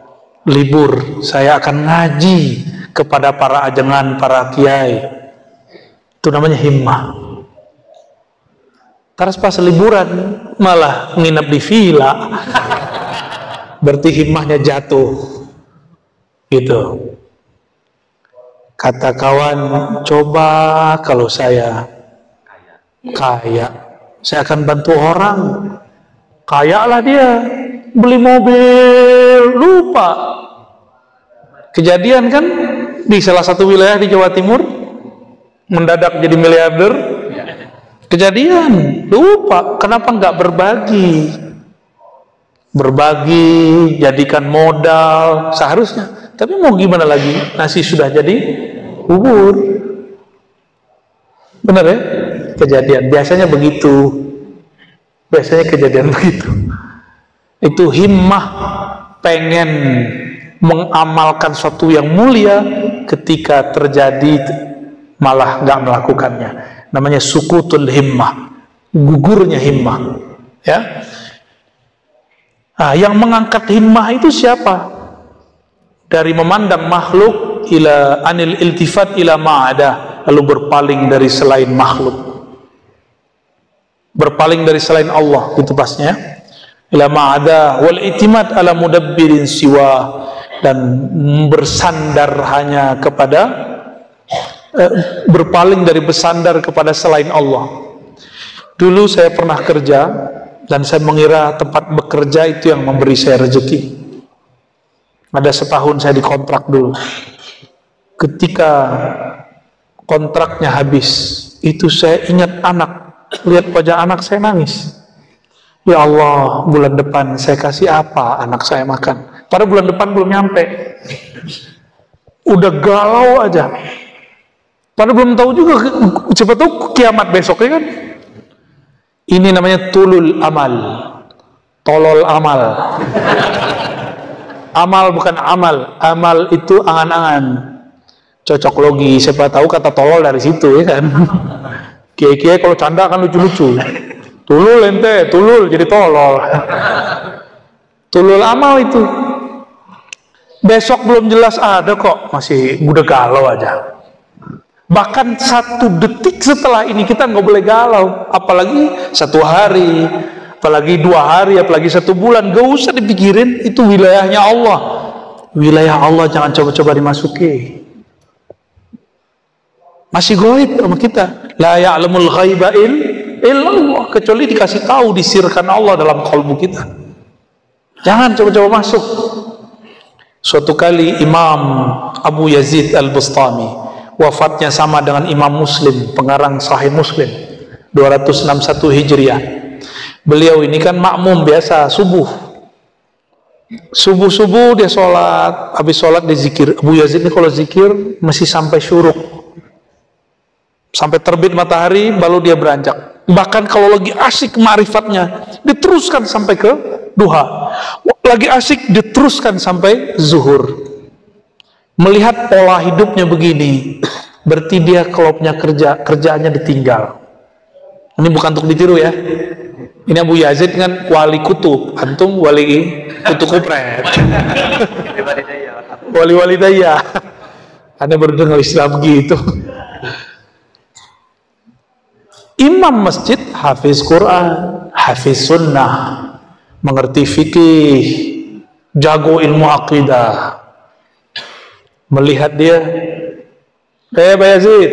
libur, saya akan ngaji kepada para ajengan, para kiai. Itu namanya himmah. Terus pas liburan malah nginep di villa, berarti himmahnya jatuh. Gitu. Kata kawan, coba kalau saya kaya, saya akan bantu orang. Kaya lah dia, beli mobil, lupa. Kejadian kan di salah satu wilayah di Jawa Timur, mendadak jadi miliarder. Kejadian, lupa. Kenapa nggak berbagi? Berbagi, jadikan modal, seharusnya. Tapi mau gimana lagi? Nasi sudah jadi bubur. Benar ya? Kejadian. Biasanya begitu. Biasanya kejadian begitu. Itu himmah, pengen mengamalkan sesuatu yang mulia, ketika terjadi malah nggak melakukannya. Namanya sukutul himmah, gugurnya himmah. Ya. Nah, yang mengangkat himmah itu siapa? Dari memandang makhluk ila anil iltifat ila ma'ada, lalu berpaling dari selain makhluk, berpaling dari selain Allah, gitu pasnya. Ila ma'ada wal itimat ala mudabbirin siwa, dan bersandar hanya kepada berpaling dari bersandar kepada selain Allah. Dulu saya pernah kerja dan saya mengira tempat bekerja itu yang memberi saya rezeki. Ada setahun saya dikontrak dulu. Ketika kontraknya habis, itu saya ingat anak, lihat wajah anak saya nangis. Ya Allah, bulan depan saya kasih apa anak saya makan? Padahal bulan depan belum nyampe. Udah galau aja. Padahal belum tahu juga, siapa tahu kiamat besoknya kan. Ini namanya tulul amal, tolol amal. Amal bukan amal, amal itu angan-angan, cocok logi. Siapa tahu kata tolol dari situ ya kan. Kiai-kiai kalau canda kan lucu-lucu. Tulul ente, tulul jadi tolol. Tulul amal itu. Besok belum jelas ada kok, masih udah galau aja. Bahkan 1 detik setelah ini kita nggak boleh galau, apalagi 1 hari, apalagi 2 hari, apalagi 1 bulan. Gak usah dipikirin, itu wilayahnya Allah. Wilayah Allah jangan coba-coba dimasuki. Masih gaib sama kita. La ya'lamul ghaiba illallah, kecuali dikasih tahu, disirkan Allah dalam kalbu kita. Jangan coba-coba masuk. Suatu kali Imam Abu Yazid Al-Bustami, wafatnya sama dengan Imam Muslim, pengarang Sahih Muslim, 261 Hijriah. Beliau ini kan makmum biasa, subuh dia sholat, habis sholat dia zikir. Abu Yazid ini kalau zikir masih sampai syuruk, sampai terbit matahari baru dia beranjak. Bahkan kalau lagi asik ma'rifatnya, diteruskan sampai ke duha. Lagi asik diteruskan sampai zuhur. Melihat pola hidupnya begini, berarti dia kalau punya kerjaannya ditinggal. Ini bukan untuk ditiru ya. Ini Abu Yazid kan wali kutub, antum wali kutub kupret. Wali daya. Anda baru dengar Islam gitu. Imam masjid, hafiz Quran, hafiz sunnah, mengerti fikih, jago ilmu akidah. Melihat dia, Pak Yazid,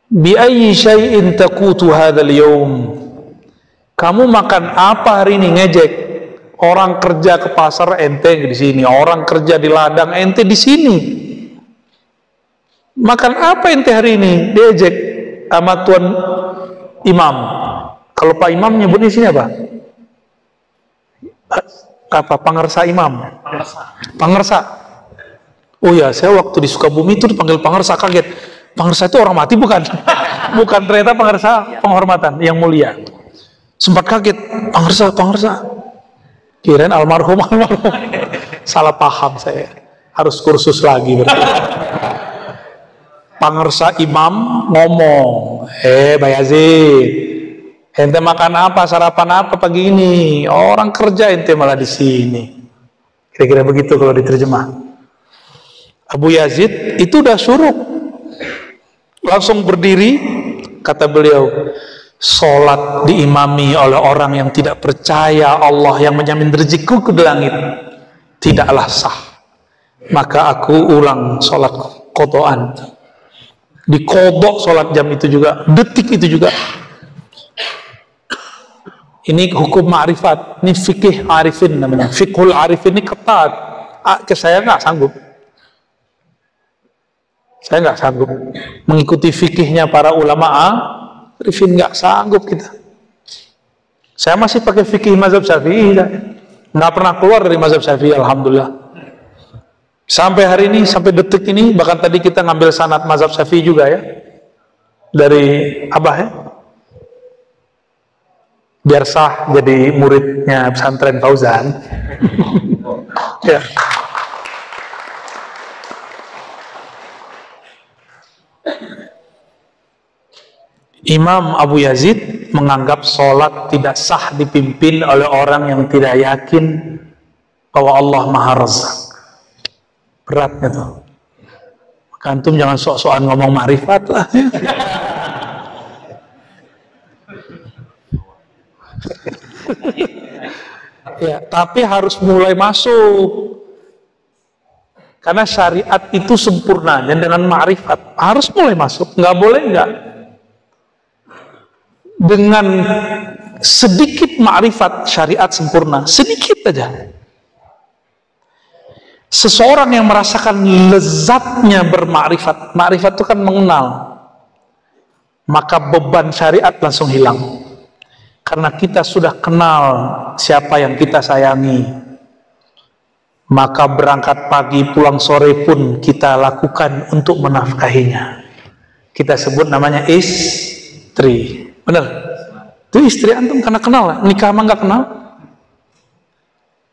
bi ayyi syai'in taqutu hadzal yaum? Kamu makan apa hari ini? Ngejek. Orang kerja ke pasar, ente di sini. Orang kerja di ladang, ente di sini. Makan apa ente hari ini? Diejek sama Tuan Imam. Kalau Pak Imam nyebutnya sini apa? Apa? Pangersa Imam? Pangersa. Oh ya, saya waktu di Sukabumi itu dipanggil pangersa, kaget. Pangersa itu orang mati bukan? Bukan, ternyata pangersa penghormatan yang mulia. Sempat kaget, pangersa. Kirain almarhum. Salah paham saya. Harus kursus lagi berarti. Pangersa Imam ngomong, Pak Yazid, ente makan apa, sarapan apa pagi ini? Orang kerja ente malah di sini. Kira-kira begitu kalau diterjemah. Abu Yazid itu udah suruk, langsung berdiri, kata beliau, sholat diimami oleh orang yang tidak percaya Allah yang menjamin rezekiku ke langit tidaklah sah, maka aku ulang sholat qodoan. Dikodok sholat jam itu juga, detik itu juga. Ini hukum ma'rifat, ini fikih arifin namanya. Fikhul arifin ini ketat. Saya nggak sanggup. Saya nggak sanggup mengikuti fikihnya para ulama arifin, nggak sanggup kita. Saya masih pakai fikih mazhab Syafi'i, nggak pernah keluar dari mazhab Syafi'i, alhamdulillah. Sampai hari ini, sampai detik ini, bahkan tadi kita ngambil sanad mazhab Syafi'i juga ya, dari Abah ya, biar sah jadi muridnya pesantren Fauzan. Ya. Imam Abu Yazid menganggap sholat tidak sah dipimpin oleh orang yang tidak yakin bahwa Allah Maha Razzaq. Beratnya tuh. Maka antum jangan sok-sokan ngomong ma'rifat lah. Ya, tapi harus mulai masuk. Karena syariat itu sempurnanya dengan ma'rifat. Harus mulai masuk. Nggak boleh nggak. Dengan sedikit ma'rifat syariat sempurna. Sedikit aja. Seseorang yang merasakan lezatnya bermakrifat, makrifat itu kan mengenal, maka beban syariat langsung hilang. Karena kita sudah kenal siapa yang kita sayangi, maka berangkat pagi pulang sore pun kita lakukan untuk menafkahinya. Kita sebut namanya istri. Benar? Itu istri antum karena kenal. Nikah mah nggak kenal.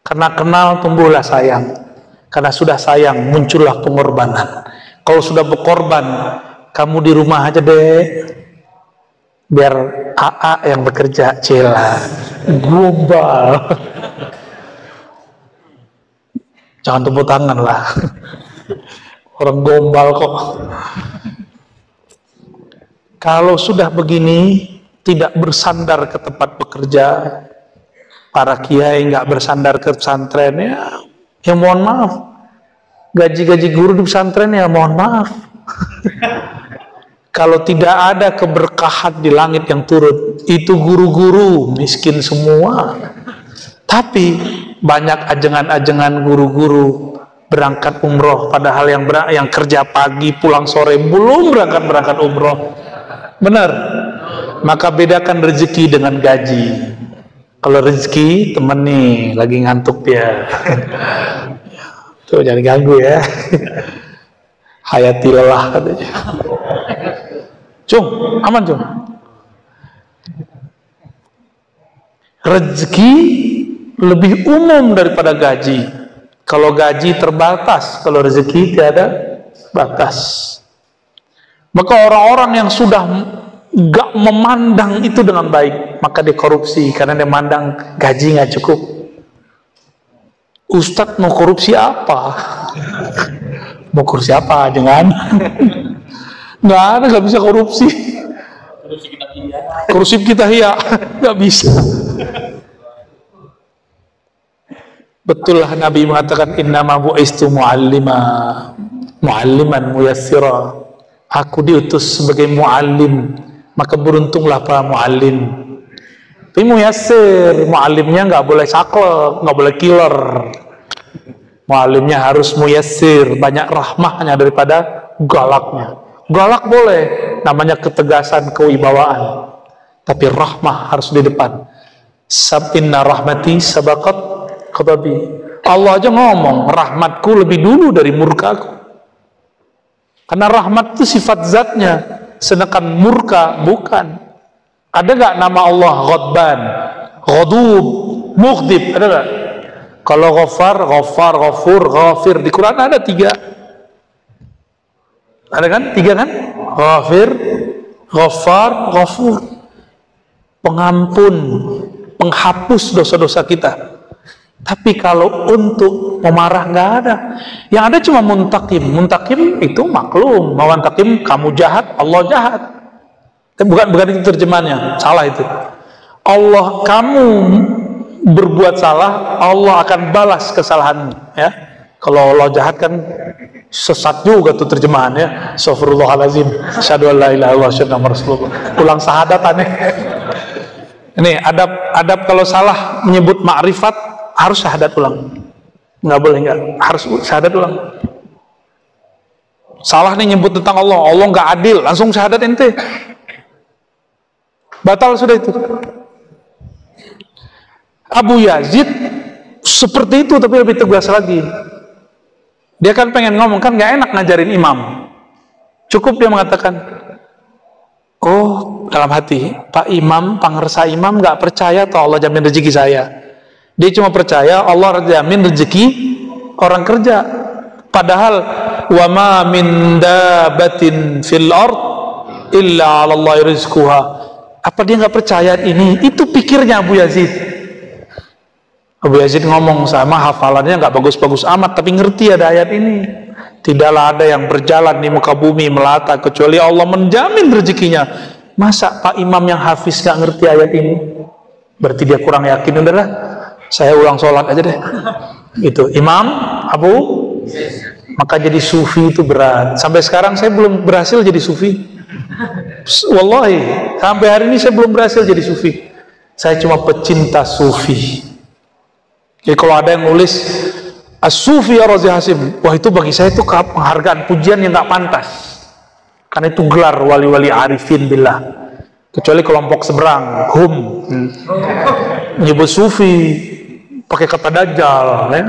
Karena kenal tumbuhlah sayang. Karena sudah sayang, muncullah pengorbanan. Kalau sudah berkorban, kamu di rumah aja deh. biar AA yang bekerja. Cila gombal. Jangan tepuk tangan lah, orang gombal kok. Kalau sudah begini, tidak bersandar ke tempat bekerja, para kiai nggak bersandar ke pesantren, ya mohon maaf, gaji-gaji guru di pesantren ya mohon maaf. Kalau tidak ada keberkahan di langit yang turun, itu guru-guru miskin semua. Tapi banyak ajengan-ajengan guru-guru berangkat umroh, padahal yang kerja pagi pulang sore belum berangkat umroh. Benar. Maka bedakan rezeki dengan gaji. Kalau rezeki, temen nih lagi ngantuk dia. Tuh jangan ganggu ya. Hayati lelah katanya. Cung, aman cung. Rezeki lebih umum daripada gaji. Kalau gaji terbatas, kalau rezeki tidak ada batas. Maka orang-orang yang sudah gak memandang itu dengan baik, maka dia korupsi karena dia mandang gaji gak cukup. Ustadz mau korupsi apa? Mau korupsi apa? Jangan. Nggak ada, nggak bisa korupsi. Korupsi kita iya, nggak bisa. Betul lah Nabi mengatakan innama bu'istu mu'alliman muyassira. Aku diutus sebagai mu'allim, maka beruntunglah para mu'allim. Tapi muyassir, mu'allimnya nggak boleh saklek, nggak boleh killer. Mu'allimnya harus muyassir, banyak rahmahnya daripada galaknya. Galak boleh, namanya ketegasan, kewibawaan. Tapi rahmah harus di depan. Inna rahmati sabaqat ghadabi. Allah aja ngomong, rahmatku lebih dulu dari murkaku. Karena rahmat itu sifat zatnya, sedangkan murka bukan. Ada gak nama Allah Ghadban, Ghadub, Mughdib? Ada gak? Kalau Ghaffar, Ghafur, Ghafir, di Quran ada 3. Ada kan? 3 kan? Ghafir, Ghaffar, Ghafur. Pengampun, penghapus dosa-dosa kita. Tapi kalau untuk memarah nggak ada. Yang ada cuma muntakim. Muntakim itu maklum. Mawantakim, kamu jahat, Allah jahat. Bukan itu terjemahannya. Salah itu. Allah, kamu berbuat salah, Allah akan balas kesalahanmu. Ya. Kalau Allah jahat kan sesat juga tuh terjemahannya. Astagfirullahaladzim. Asyhadu an la ilaha illallah asyhadu anna Rasulullah. Ulang syahadat aneh. Ini adab kalau salah menyebut ma'rifat harus syahadat ulang. Nggak boleh nggak, harus syahadat ulang. Salah nih nyebut tentang Allah, Allah nggak adil, langsung syahadat ente. Batal sudah itu. Abu Yazid seperti itu tapi lebih tegas lagi. Dia kan pengen ngomong, kan nggak enak ngajarin imam. Cukup dia mengatakan, oh dalam hati, Pak Imam, pangersa imam nggak percaya toh Allah jamin rezeki saya. Dia cuma percaya Allah jamin rezeki orang kerja. Padahal wa ma min dabatin fil ard illa 'ala Allah rizquha. Apa dia nggak percaya ini? Itu pikirnya Abu Yazid. Abu Yazid ngomong sama hafalannya nggak bagus-bagus amat, tapi ngerti ada ayat ini. Tidaklah ada yang berjalan di muka bumi melata kecuali Allah menjamin rezekinya. Masa Pak Imam yang hafiz nggak ngerti ayat ini? Berarti dia kurang yakin. Udahlah, saya ulang sholat aja deh. Itu Imam Abu. Maka jadi sufi itu berat. Sampai sekarang saya belum berhasil jadi sufi. Wallahi, sampai hari ini saya belum berhasil jadi sufi. Saya cuma pecinta sufi. Jadi kalau ada yang nulis As-Sufi ya Razi Hasim, wah itu bagi saya itu penghargaan, pujian yang nggak pantas. Karena itu gelar wali-wali arifin billah. Kecuali kelompok seberang, menyebut sufi pakai kata dajjal, ya.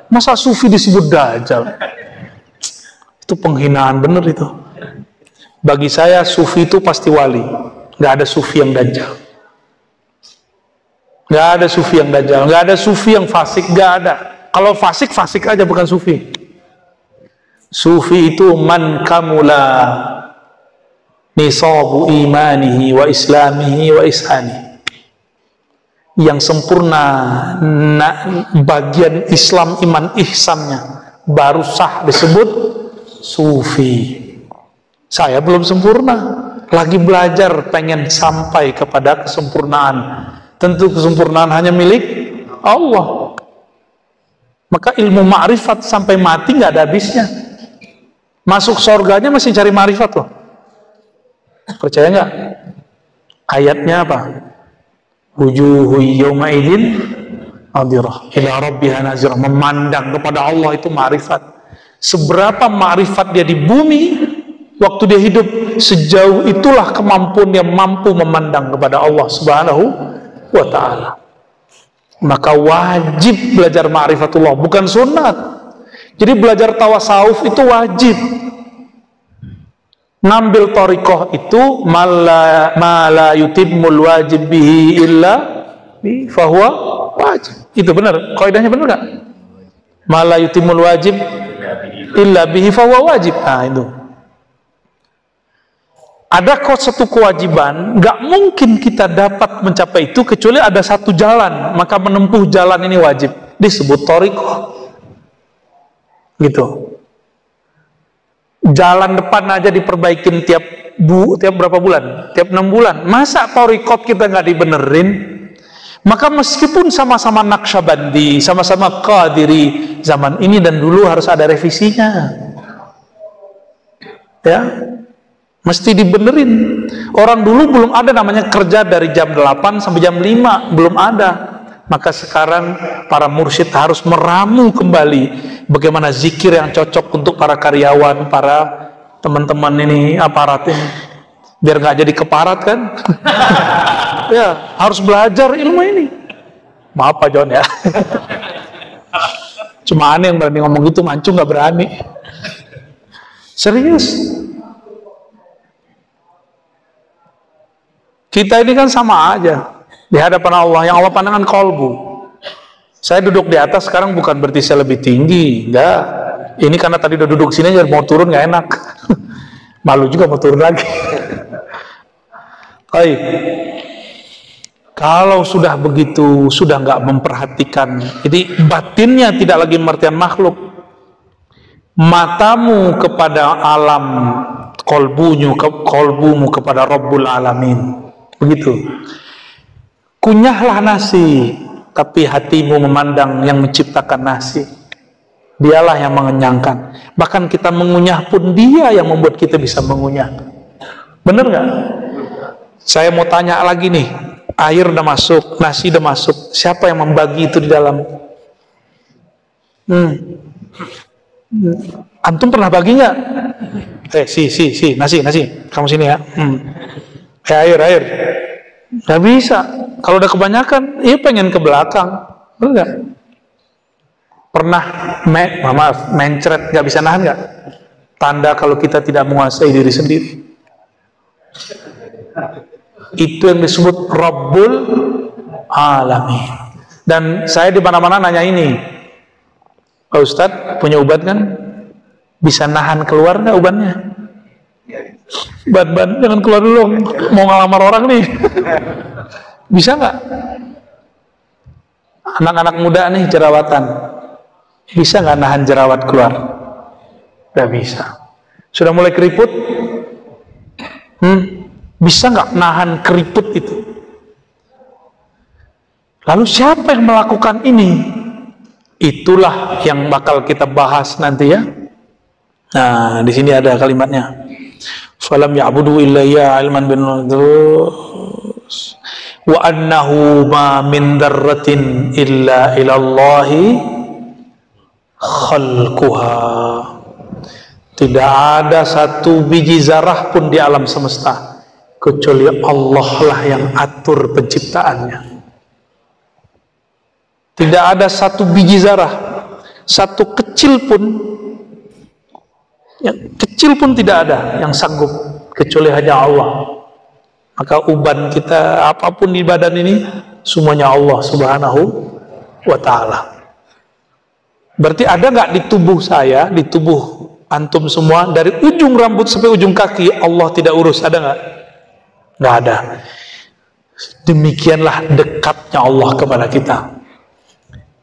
Masa sufi disebut dajjal? Itu penghinaan bener itu. Bagi saya sufi itu pasti wali, nggak ada sufi yang dajjal. Nggak ada sufi yang dajjal, nggak ada sufi yang fasik, nggak ada. Kalau fasik, fasik aja, bukan sufi. Sufi itu man kamula nisabu imanihi wa islamihi wa ishani. Yang sempurna bagian Islam, iman, ihsannya baru sah disebut sufi. Saya belum sempurna, lagi belajar, pengen sampai kepada kesempurnaan. Tentu kesempurnaan hanya milik Allah. Maka ilmu ma'rifat sampai mati nggak ada habisnya. Masuk surganya masih cari ma'rifat loh. Percaya nggak? Ayatnya apa? Wujuhu yawma idzin nadirah ila rabbiha nazirah. Memandang kepada Allah itu ma'rifat. Seberapa ma'rifat dia di bumi waktu dia hidup, sejauh itulah kemampuan dia mampu memandang kepada Allah Subhanahu wa ta'ala. Maka wajib belajar ma'rifatullah, bukan sunat. Jadi belajar tawassauf itu wajib. Ngambil thariqah itu mala yutimmul wajib bihi illa bi fahuwa wajib. Itu benar, kaidahnya benar enggak? Mala yutimmul wajib illa bihi fahuwa wajib. Nah, itu. Ada satu kewajiban, nggak mungkin kita dapat mencapai itu kecuali ada satu jalan, maka menempuh jalan ini wajib, disebut thariqah. Gitu. Jalan depan aja diperbaikin tiap berapa bulan? Tiap 6 bulan. Masa thariqah kita nggak dibenerin? Maka meskipun sama-sama Naqsyabandi, sama-sama Qadiri, zaman ini dan dulu harus ada revisinya. Ya. Mesti dibenerin. Orang dulu belum ada namanya kerja dari jam 8 sampai jam 5, belum ada. Maka sekarang para mursyid harus meramu kembali bagaimana zikir yang cocok untuk para karyawan, para teman-teman ini, aparat ini, biar nggak jadi keparat kan. Ya, harus belajar ilmu ini. Maaf Pak John ya. Cuma aneh yang berani ngomong gitu, Mancu nggak berani. Serius. Kita ini kan sama aja di hadapan Allah. Yang Allah pandangkan kolbu. Saya duduk di atas sekarang bukan berarti saya lebih tinggi, enggak. Ini karena tadi udah duduk sini jadi mau turun nggak enak. Malu juga mau turun lagi. Baik. Kalau sudah begitu, sudah nggak memperhatikan, jadi batinnya tidak lagi pengertian makhluk. Matamu kepada alam, kolbumu kepada Rabbul Alamin. Begitu. Kunyahlah nasi, tapi hatimu memandang yang menciptakan nasi. Dialah yang mengenyangkan. Bahkan kita mengunyah pun dia yang membuat kita bisa mengunyah. Bener nggak? Saya mau tanya lagi nih. Air udah masuk, nasi udah masuk. Siapa yang membagi itu di dalam? Antum pernah bagi nggak? Si, nasi. Kamu sini ya. Air. Nggak bisa. Kalau udah kebanyakan, pengen ke belakang. Bener nggak? Pernah mencret, nggak bisa nahan nggak? Tanda kalau kita tidak menguasai diri sendiri. Itu yang disebut Rabbul Alamin. Dan saya di mana-mana nanya ini, Pak Ustadz punya ubat kan? Bisa nahan keluar nggak ubannya? Ban, jangan keluar dulu, mau ngelamar orang nih. Bisa nggak? Anak-anak muda nih jerawatan, bisa nggak nahan jerawat keluar? Nggak bisa. Sudah mulai keriput? Bisa nggak nahan keriput itu? Lalu siapa yang melakukan ini? Itulah yang bakal kita bahas nanti ya. Nah, di sini ada kalimatnya. Falam ya'budu illa ya ilman bin nudus wa annahu ma min darratin illa ilallahi khalquha. Tidak ada satu biji zarah pun di alam semesta kecuali Allah lah yang atur penciptaannya. Tidak ada satu biji zarah, satu kecil pun, yang kecil pun tidak ada yang sanggup kecuali hanya Allah. Maka uban kita apapun di badan ini semuanya Allah Subhanahu wa ta'ala. Berarti ada nggak di tubuh saya, di tubuh Antum semua dari ujung rambut sampai ujung kaki Allah tidak urus, ada nggak? Nggak ada. Demikianlah dekatnya Allah kepada kita.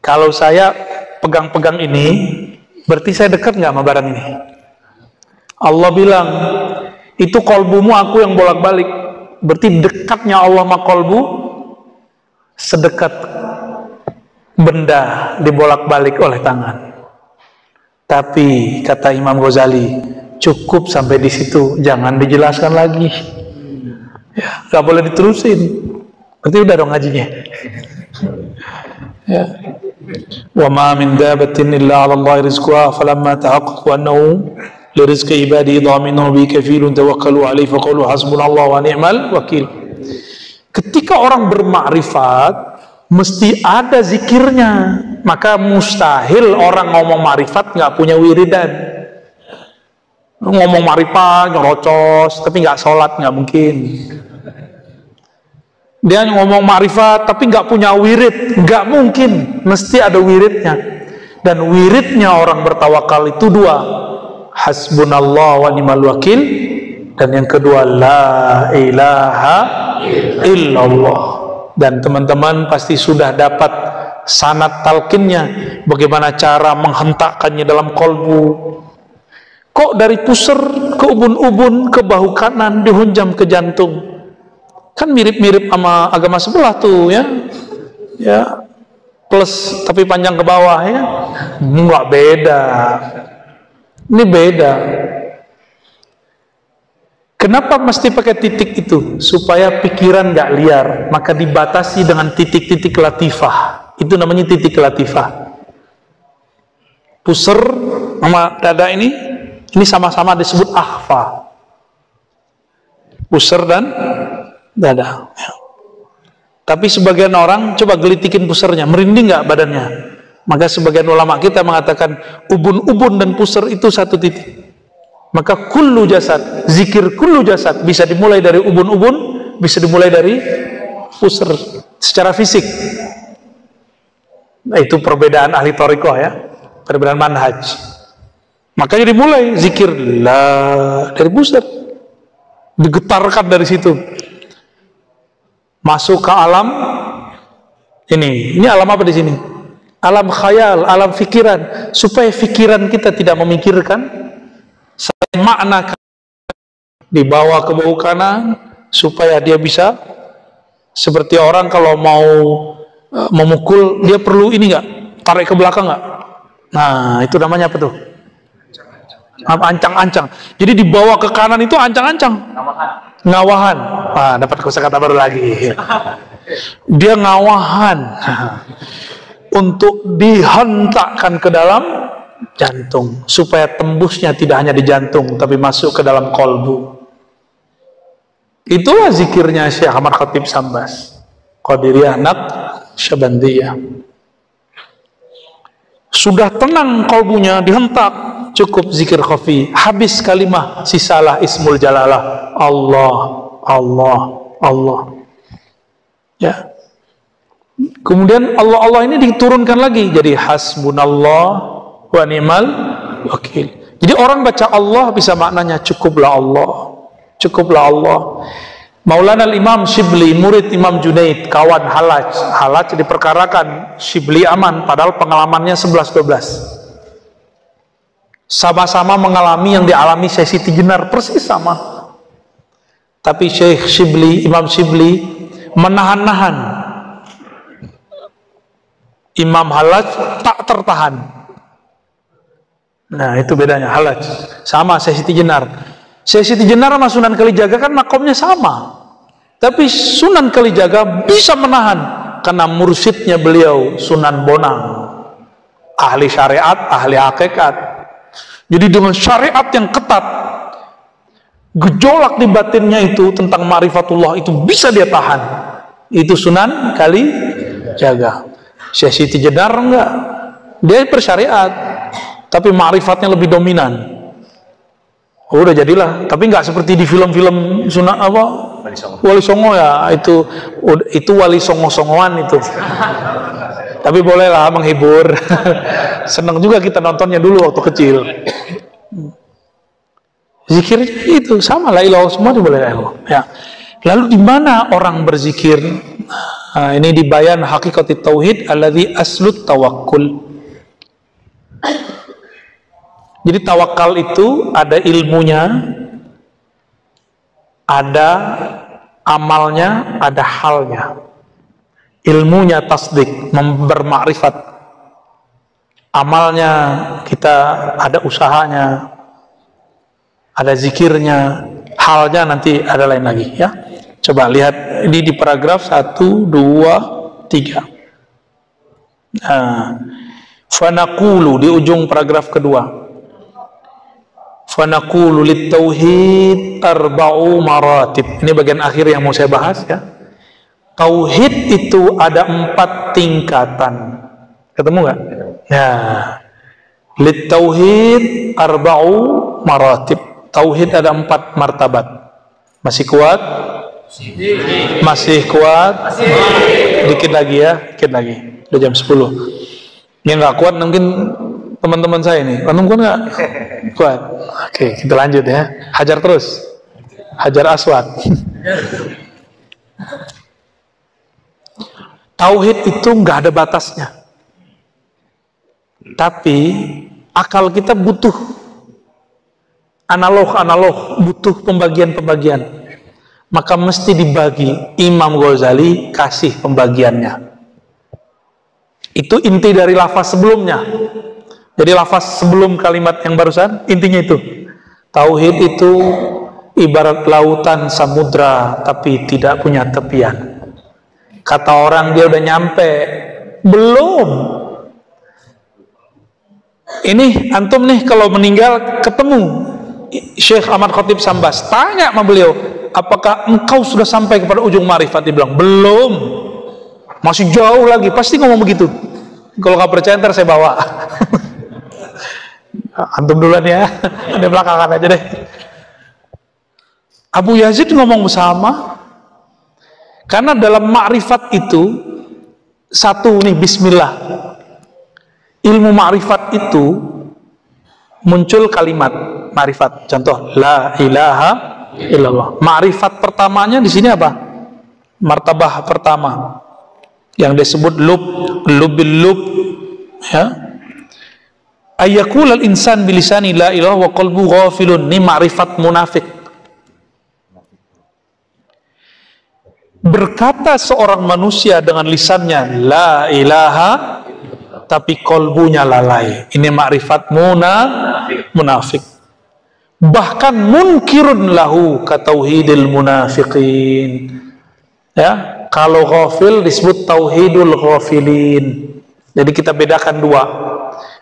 Kalau saya pegang-pegang ini, berarti saya dekat nggak sama barang ini? Allah bilang, itu kolbumu aku yang bolak-balik. Berarti dekatnya Allah sama kolbu sedekat benda dibolak-balik oleh tangan. Tapi kata Imam Ghazali, cukup sampai di situ, jangan dijelaskan lagi. Ya, nggak boleh diterusin. Berarti udah dong ngajinya. Ya. Wa ma min dabatin illa 'ala Allahi rizquha falamma tahaqqaqu annahu li rizqi ibadi dhaminun bi kafilun tawakkalu 'alaihi faqulu hasbunallahu wa ni'mal wakil. Ketika orang bermakrifat mesti ada zikirnya, maka mustahil orang ngomong makrifat nggak punya wiridan. Ngomong makrifat nyerocos tapi nggak sholat, nggak mungkin. Dia ngomong makrifat tapi nggak punya wirid, nggak mungkin, mesti ada wiridnya. Dan wiridnya orang bertawakal itu dua, hasbunallah wa ni'mal wakil, dan yang kedua la ilaha illallah. Dan teman-teman pasti sudah dapat sanad talqinnya, bagaimana cara menghentakkannya dalam kolbu. Kok dari pusar ke ubun-ubun ke bahu kanan dihunjam ke jantung? Kan mirip-mirip sama agama sebelah tuh ya. Ya, plus tapi panjang ke bawah ya. Enggak, beda. Ini beda. Kenapa mesti pakai titik itu? Supaya pikiran nggak liar, maka dibatasi dengan titik-titik latifah. Itu namanya titik latifah. Pusar sama dada ini sama-sama disebut akhfa. Pusar dan dada. Tapi sebagian orang coba gelitikin pusarnya, merinding nggak badannya? Maka sebagian ulama kita mengatakan ubun-ubun dan pusar itu satu titik. Maka kullu jasad, zikir kullu jasad bisa dimulai dari ubun-ubun, bisa dimulai dari pusar secara fisik. Nah, itu perbedaan ahli thariqah ya, perbedaan manhaj. Makanya dimulai zikir la dari pusar, digetarkan dari situ, masuk ke alam ini alam apa di sini? Alam khayal, alam fikiran, supaya fikiran kita tidak memikirkan. Makna dibawa ke bahu kanan supaya dia bisa seperti orang kalau mau memukul, dia perlu ini nggak, tarik ke belakang nggak? Nah itu namanya apa tuh? Ancang-ancang. Jadi dibawa ke kanan itu ancang-ancang, ngawahan. Wah, dapat kosakata baru lagi. Dia ngawahan untuk dihentakkan ke dalam jantung, supaya tembusnya tidak hanya di jantung tapi masuk ke dalam kolbu. Itulah zikirnya Syekh Ahmad Khatib Sambas, Qadiriyah Naqsyabandiyah. Sudah tenang kolbunya, dihentak, cukup zikir khafi, habis kalimah, sisalah ismul jalalah, Allah, Allah, Allah. Ya. Kemudian Allah ini diturunkan lagi jadi hasbunallah wa ni'mal wakil. Jadi orang baca Allah bisa maknanya cukuplah Allah, cukuplah Allah. Maulana Imam Shibli, murid Imam Junaid, kawan Halaj diperkarakan, Shibli aman, padahal pengalamannya 11-12. Sama-sama mengalami yang dialami Syekh Siti Jenar, persis sama. Tapi Syekh Shibli, Imam Shibli menahan-nahan. Imam Halaj tak tertahan. Nah itu bedanya Halaj sama Syekh Siti Jenar. Syekh Siti Jenar sama Sunan Kalijaga kan makomnya sama, tapi Sunan Kalijaga bisa menahan karena mursyidnya beliau Sunan Bonang, ahli syariat, ahli hakikat. Jadi dengan syariat yang ketat, gejolak di batinnya itu tentang ma'rifatullah itu bisa dia tahan. Itu Sunan Kalijaga. Syekh Siti Jenar enggak, dia bersyariat tapi ma'rifatnya lebih dominan. Oh, udah jadilah, tapi nggak seperti di film-film Sunan apa Wali Songo ya, itu Wali Songo-songoan itu. Tapi bolehlah menghibur. Senang juga kita nontonnya dulu waktu kecil. Zikir itu sama, la ilaha semua boleh la ilaha. Ya. Lalu di mana orang berzikir? Nah, ini di bayan hakikat tauhid alladzi aslut tawakkul. Jadi tawakal itu ada ilmunya, ada amalnya, ada halnya. Ilmunya tasdik, bermakrifat. Amalnya kita ada usahanya, ada zikirnya, halnya nanti ada lain lagi ya. Coba lihat ini di paragraf 1, 2, 3. Nah, fanaqulu di ujung paragraf kedua. Fanaqulu lit tauhid arba'u maratib. Ini bagian akhir yang mau saya bahas ya. Tauhid itu ada 4 tingkatan. Ketemu nggak? Ya. Lit tauhid arba'u maratib. Tauhid ada 4 martabat. Masih kuat? Masih kuat? Dikit lagi ya, dikit lagi. Udah jam 10. Yang nggak kuat mungkin teman-teman saya nih. Antum kuat nggak? Kuat. Oke, kita lanjut ya. Hajar terus. Hajar aswad. Tauhid itu nggak ada batasnya. Tapi akal kita butuh analog, butuh pembagian-pembagian. Maka mesti dibagi. Imam Ghazali kasih pembagiannya. Itu inti dari lafaz sebelumnya. Jadi lafaz sebelum kalimat yang barusan, intinya itu. Tauhid itu ibarat lautan samudra, tapi tidak punya tepian. Kata orang dia udah nyampe. Belum. Ini antum nih kalau meninggal ketemu Syekh Ahmad Khatib Sambas, tanya sama beliau, apakah engkau sudah sampai kepada ujung ma'rifat? Dia bilang, belum, masih jauh lagi. Pasti ngomong begitu. Kalau nggak percaya ntar saya bawa. Antum duluan ya, di belakangan aja deh. Abu Yazid ngomong sama, karena dalam ma'rifat itu satu nih, bismillah. Ilmu ma'rifat itu muncul kalimat ma'rifat. Contoh, la ilaha illallah. Ma'rifat pertamanya di sini apa? Martabah pertama yang disebut lubil lub ya. Ayyakul al-insan bilisani la ilaha wa qalbu ghafilun. Ini ma'rifat munafik. Berkata seorang manusia dengan lisannya la ilaha, tapi kolbunya lalai. Ini ma'rifat munafik. Bahkan munkirun lahu katauhidil munafiqin. Ya, kalau ghafil disebut tauhidul ghafilin. Jadi kita bedakan dua.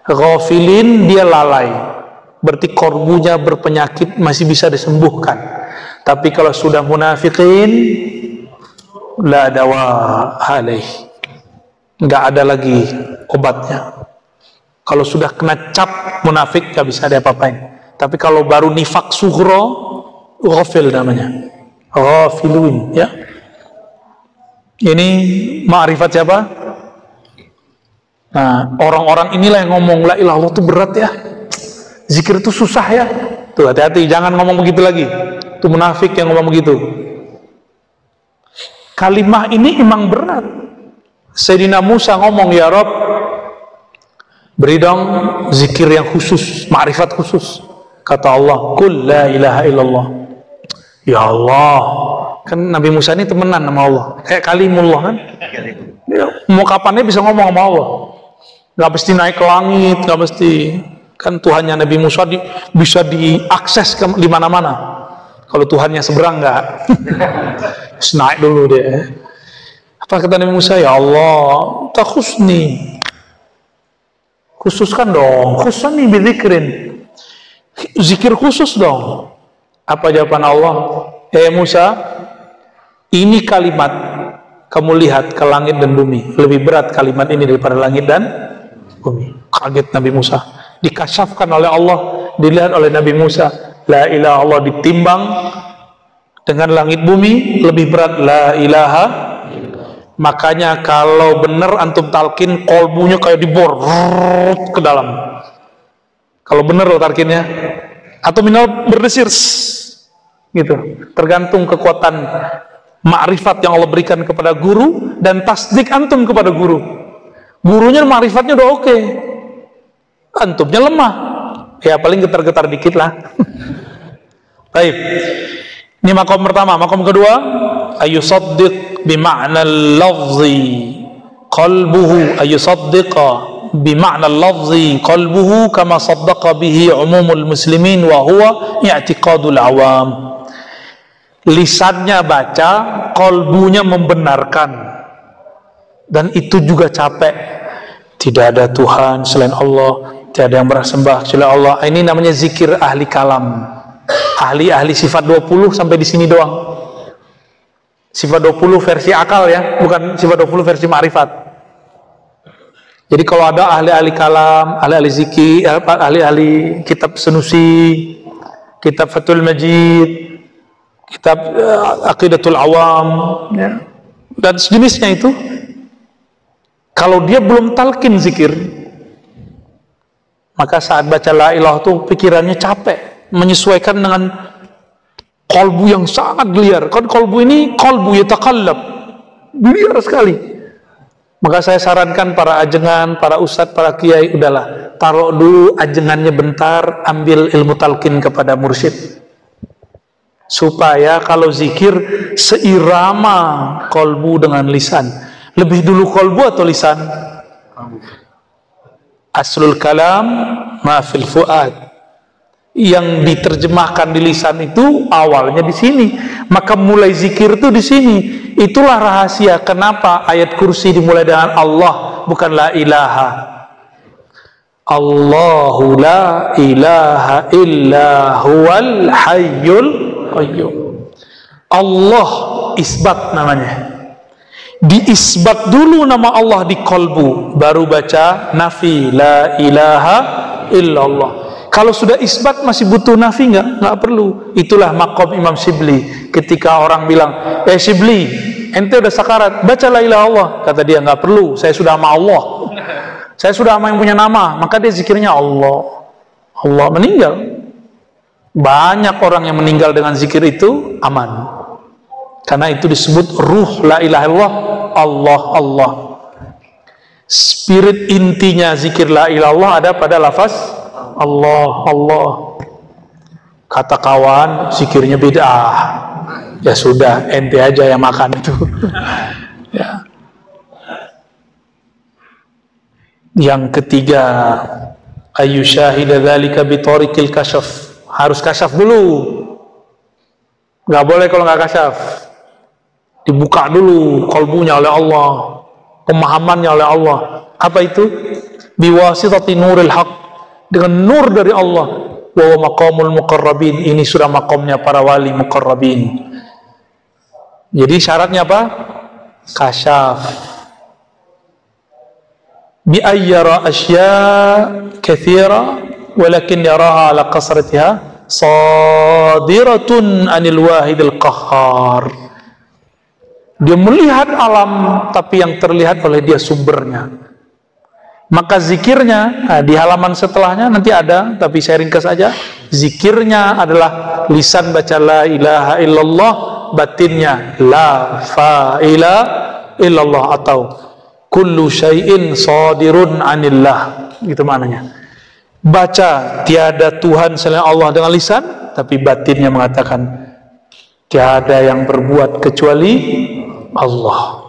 Ghafilin dia lalai, berarti kolbunya berpenyakit, masih bisa disembuhkan. Tapi kalau sudah munafiqin, la dawa alaih, nggak ada lagi obatnya. Kalau sudah kena cap munafik nggak bisa diapa-apain. Tapi kalau baru nifak sughra, ghafil namanya, ghafilun ya. Ini ma'rifat siapa? Nah, orang-orang inilah yang ngomong la ilaha illallah itu berat ya, zikir itu susah ya. Tuh hati-hati, jangan ngomong begitu lagi. Itu munafik yang ngomong begitu. Kalimah ini emang berat. Sayyidina Musa ngomong, ya Rabb, beri dong zikir yang khusus, ma'rifat khusus. Kata Allah, kul la ilaha illallah. Ya Allah, kan Nabi Musa ini temenan sama Allah, kayak kalimullah kan. Ya, mau kapannya bisa ngomong sama Allah. Gak mesti naik ke langit, gak mesti. Kan Tuhannya Nabi Musa bisa diakses di mana-mana. Kalau Tuhannya seberang enggak. Naik dulu deh. Apa kata Nabi Musa? Ya Allah, takhusni. Khususkan dong. Khususkan bizikrin. Zikir khusus dong. Apa jawaban Allah? Musa, ini kalimat kamu lihat ke langit dan bumi. Lebih berat kalimat ini daripada langit dan bumi. Kaget Nabi Musa. Dikasyafkan oleh Allah, dilihat oleh Nabi Musa. La ilaha Allah ditimbang dengan langit bumi, lebih berat la ilaha. Makanya kalau benar antum talkin, kolbunya kayak dibor ke dalam. Kalau benar lo talkinnya, atau minal berdesir gitu, tergantung kekuatan ma'rifat yang Allah berikan kepada guru dan tasdik antum kepada guru. Gurunya ma'rifatnya udah oke, antumnya lemah, ya paling getar-getar dikit lah. Baik, ini makom pertama. Makom kedua, ayusaddiq bima'na lafzi qalbuhu, ayusaddiqa bima'na lafzi qalbuhu kama saddaqa bihi umumul muslimin wa huwa i'tiqadul awam. Lisannya baca, qalbunya membenarkan, dan itu juga capek. Tidak ada Tuhan selain Allah, tiada yang bersembah kecuali Allah. Ini namanya zikir ahli kalam, ahli sifat 20 sampai di sini doang. Sifat 20 versi akal ya, bukan sifat 20 versi ma'rifat. Jadi kalau ada ahli-ahli kalam, ahli-ahli zikir, ahli-ahli kitab Sanusi, kitab Fathul Majid, kitab Aqidatul Awam, ya, dan sejenisnya itu, kalau dia belum talqin zikir, maka saat baca la ilaha itu pikirannya capek, menyesuaikan dengan kolbu yang sangat liar. Kan kolbu ini kolbu yatakallab, liar sekali. Maka saya sarankan para ajengan, para ustadz, para kiai, udahlah, taruh dulu ajengannya bentar, ambil ilmu talqin kepada mursyid, supaya kalau zikir seirama kolbu dengan lisan. Lebih dulu kolbu atau lisan? Aslul kalam ma fil fuad. Yang diterjemahkan di lisan itu awalnya di sini, maka mulai zikir itu di sini. Itulah rahasia kenapa ayat kursi dimulai dengan Allah, bukan la ilaha. Allahu la ilaha illa huwal hayyul qayyum. Allah isbat namanya. Diisbat dulu nama Allah di kolbu, baru baca nafi la ilaha illallah. Kalau sudah isbat masih butuh nafi nggak perlu. Itulah makom Imam Shibli. Ketika orang bilang, Shibli, ente udah sakarat, baca la ilaha Allah. Kata dia, nggak perlu, saya sudah sama Allah. Saya sudah sama yang punya nama. Maka dia zikirnya Allah. Allah meninggal. Banyak orang yang meninggal dengan zikir itu aman. Karena itu disebut ruh la ilaha illallah, Allah, Allah. Spirit intinya zikir la ilaha illallah ada pada lafaz Allah, Allah. Kata kawan, zikirnya bid'ah. Ya sudah, ente aja yang makan itu. Ya. Yang ketiga, ayyushahida dzalika bi tariqil kasyaf. Harus kasyaf dulu. Nggak boleh kalau nggak kasyaf. Dibuka dulu kolbunya oleh Allah, pemahamannya oleh Allah. Apa itu? Biwasitati nuril haq, dengan nur dari Allah. Wa maqamul muqarrabin, ini sudah makomnya para wali muqarrabin. Jadi syaratnya apa? Kasyaf. Bi ayyara asya katsira walakin yaraha ala qasratiha sadiratun anil wahidil qahhar. Dia melihat alam, tapi yang terlihat oleh dia sumbernya. Maka zikirnya, di halaman setelahnya nanti ada, tapi saya ringkas saja. Zikirnya adalah lisan baca la ilaha illallah, batinnya la fa'ila illallah, atau kullu syai'in sadirun anillah, gitu maknanya. Baca tiada Tuhan selain Allah dengan lisan, tapi batinnya mengatakan tiada yang berbuat kecuali Allah.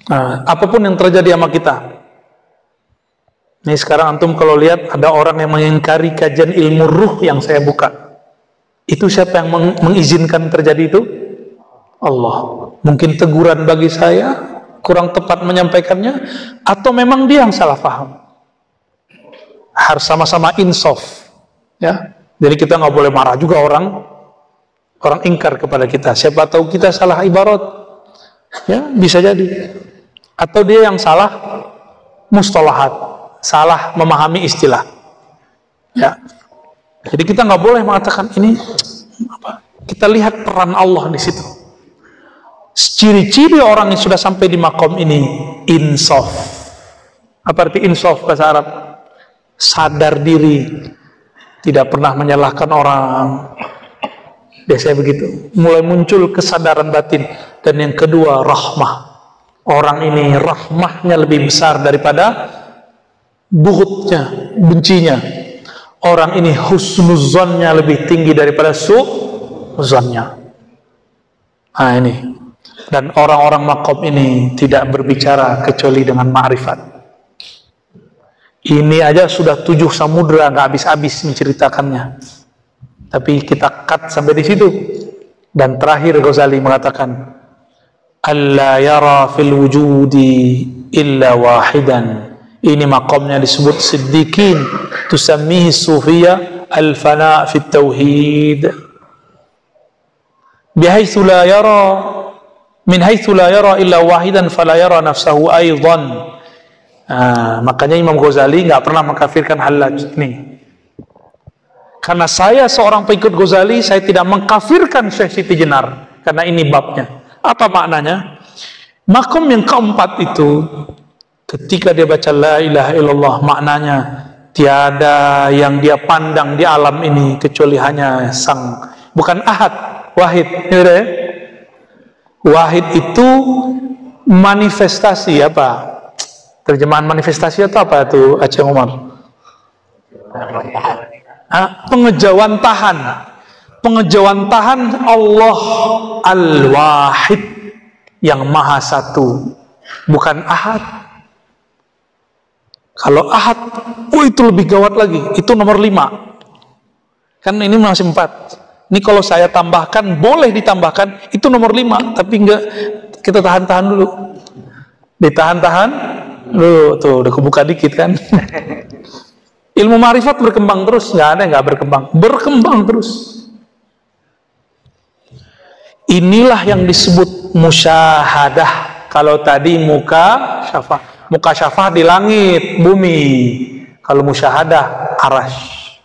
Nah, apapun yang terjadi sama kita, ini sekarang antum kalau lihat ada orang yang mengingkari kajian ilmu ruh yang saya buka, itu siapa yang mengizinkan terjadi itu? Allah. Mungkin teguran bagi saya, kurang tepat menyampaikannya, atau memang dia yang salah paham. Harus sama-sama insaf, ya. Jadi kita nggak boleh marah juga orang ingkar kepada kita. Siapa tahu kita salah ibarat, ya bisa jadi. Atau dia yang salah mustalahat, salah memahami istilah. Ya. Jadi kita nggak boleh mengatakan ini apa. Kita lihat peran Allah di situ. Ciri-ciri orang yang sudah sampai di makom ini insaf. Apa arti insaf bahasa Arab? Sadar diri. tidak pernah menyalahkan orang. Biasanya begitu. Mulai muncul kesadaran batin. Dan yang kedua, rahmah. Orang ini rahmahnya lebih besar daripada bughutnya, bencinya. Orang ini husnuzonnya lebih tinggi daripada su'zonnya. Nah ini. Dan orang-orang makom ini tidak berbicara kecuali dengan ma'rifat. Ini aja sudah 7 samudra, nggak habis-habis menceritakannya. Tapi kita cut sampai di situ. Dan terakhir Ghazali mengatakan, alla yara fil wujudi illa wahidan. Ini makamnya disebut siddiqin, tusammihi sufiyya al-fana' fit tauhid. Bihaitsu la yara min haitsu la yara illa wahidan fala yara nafsahu aidan. Makanya Imam Ghazali nggak pernah mengkafirkan Hallaj. Nih, karena saya seorang pengikut Ghazali, saya tidak mengkafirkan Syekh Siti Jenar. Karena ini babnya. Apa maknanya? Makom yang keempat itu, ketika dia baca la ilaha illallah, maknanya tiada yang dia pandang di alam ini kecuali hanya sang, bukan ahad, wahid. Ya? Wahid itu manifestasi apa? Terjemahan manifestasi itu apa tuh, Aceh Umar? Pengejawantahan. Pengejawantahan Allah Al-Wahid, yang Maha Satu, bukan ahad. Kalau ahad, itu lebih gawat lagi. Itu nomor 5. Kan ini masih 4. Ini kalau saya tambahkan, boleh ditambahkan, itu nomor 5. Tapi enggak, kita tahan-tahan dulu. Ditahan-tahan. Tuh udah kebuka dikit kan. Ilmu ma'rifat berkembang terus, nggak ada yang nggak berkembang terus. Inilah yang disebut musyahadah. Kalau tadi muka syafah di langit bumi, kalau musyahadah arash.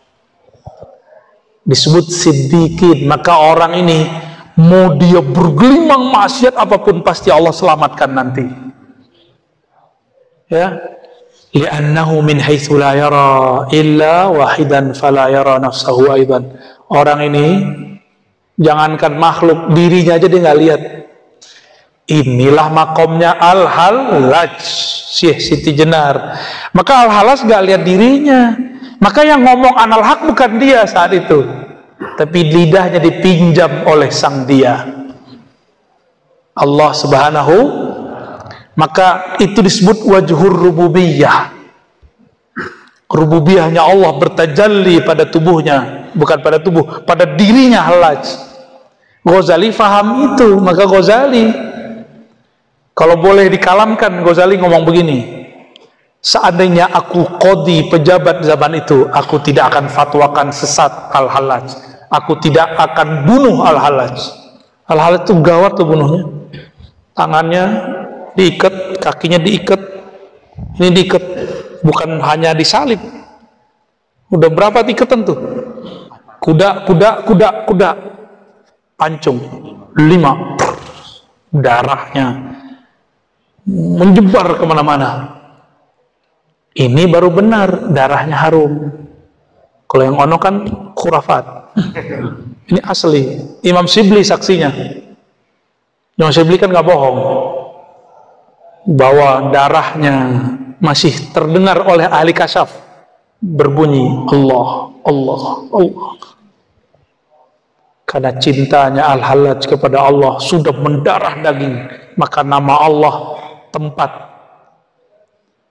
Disebut siddiqin. Maka orang ini mau dia bergelimang maksiat apapun, pasti Allah selamatkan nanti. Ya, li'annahu min haitsu la yara illa wahidan fala yara nafsahu aidan. Orang ini jangankan makhluk, dirinya aja dia nggak lihat. Inilah makomnya Al-Hallaj, Syekh Siti Jenar. Maka Al-Hallaj nggak lihat dirinya. Maka yang ngomong anal haq bukan dia saat itu, tapi lidahnya dipinjam oleh sang dia, Allah Subhanahu. Maka itu disebut wajhur rububiyah. Rububiyahnya Allah bertajalli pada tubuhnya, bukan pada tubuh, pada dirinya Hallaj. Ghazali faham itu. Maka Ghazali, kalau boleh dikalamkan, Ghazali ngomong begini, seandainya aku qadi, pejabat zaman itu, aku tidak akan fatwakan sesat Al-Hallaj. Aku tidak akan bunuh Al-Hallaj. Al-Hallaj itu gawat tuh bunuhnya. Tangannya diikat, kakinya diikat, ini diikat, bukan hanya disalib. Udah berapa ikatan tuh? Kuda, pancung 5, darahnya menyebar kemana-mana. Ini baru benar, darahnya harum. Kalau yang ono kan khurafat. Ini asli. Imam Shibli saksinya. Imam Shibli kan nggak bohong, bahwa darahnya masih terdengar oleh ahli kasyaf, berbunyi Allah, Allah, Allah. Karena cintanya Al-Hallaj kepada Allah sudah mendarah daging, maka nama Allah tempat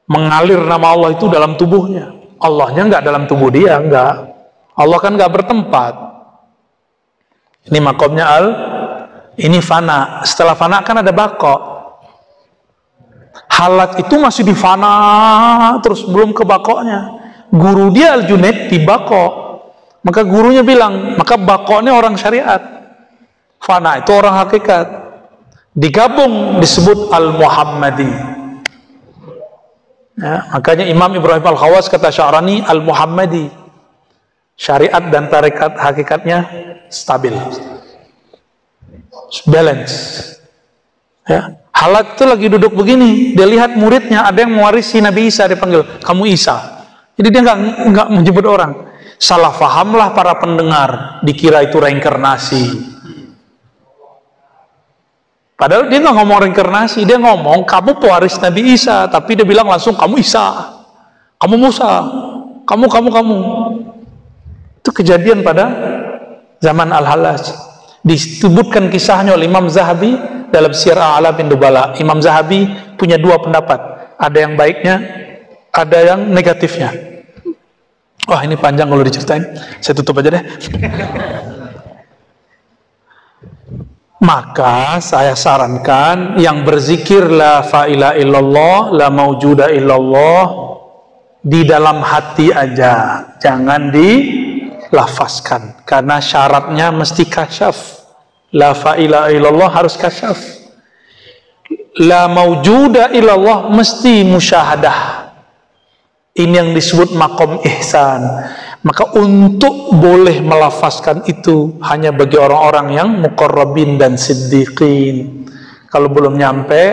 mengalir, nama Allah itu dalam tubuhnya. Allahnya nggak dalam tubuh dia, nggak. Allah kan nggak bertempat. Ini makomnya ini fana. Setelah fana kan ada bako. Hallaj itu masih di fana terus, belum ke bakoknya. Guru dia Al-Junaid di bako. Maka gurunya bilang, maka bakoknya orang syariat, fana itu orang hakikat. Digabung disebut Al-Muhammadi. Ya, makanya Imam Ibrahim Al-Khawas kata Sya'rani Al-Muhammadi, syariat dan tarekat hakikatnya stabil, balance. Ya. Hallaj itu lagi duduk begini, dia lihat muridnya ada yang mewarisi Nabi Isa, dipanggil, kamu Isa. Jadi dia nggak menyebut orang. Salah fahamlah para pendengar, dikira itu reinkarnasi. Padahal dia nggak ngomong reinkarnasi, dia ngomong kamu pewaris Nabi Isa, tapi dia bilang langsung kamu Isa, kamu Musa, kamu. Itu kejadian pada zaman Al-Hallaj. Disebutkan kisahnya oleh Imam Zahabi dalam Syiar A'lamin Nubala. Imam Zahabi punya dua pendapat, ada yang baiknya, ada yang negatifnya. Wah, ini panjang kalau diceritain, saya tutup aja deh. Maka saya sarankan yang berzikir la ilaha illallah, la maujuda illallah di dalam hati aja, jangan dilafazkan, karena syaratnya mesti kasyaf. La ilaha illallah harus kasyaf. La maujuda illallah mesti musyahadah. Ini yang disebut maqam ihsan. Maka untuk boleh melafazkan itu hanya bagi orang-orang yang muqarrabin dan siddiqin. Kalau belum nyampe,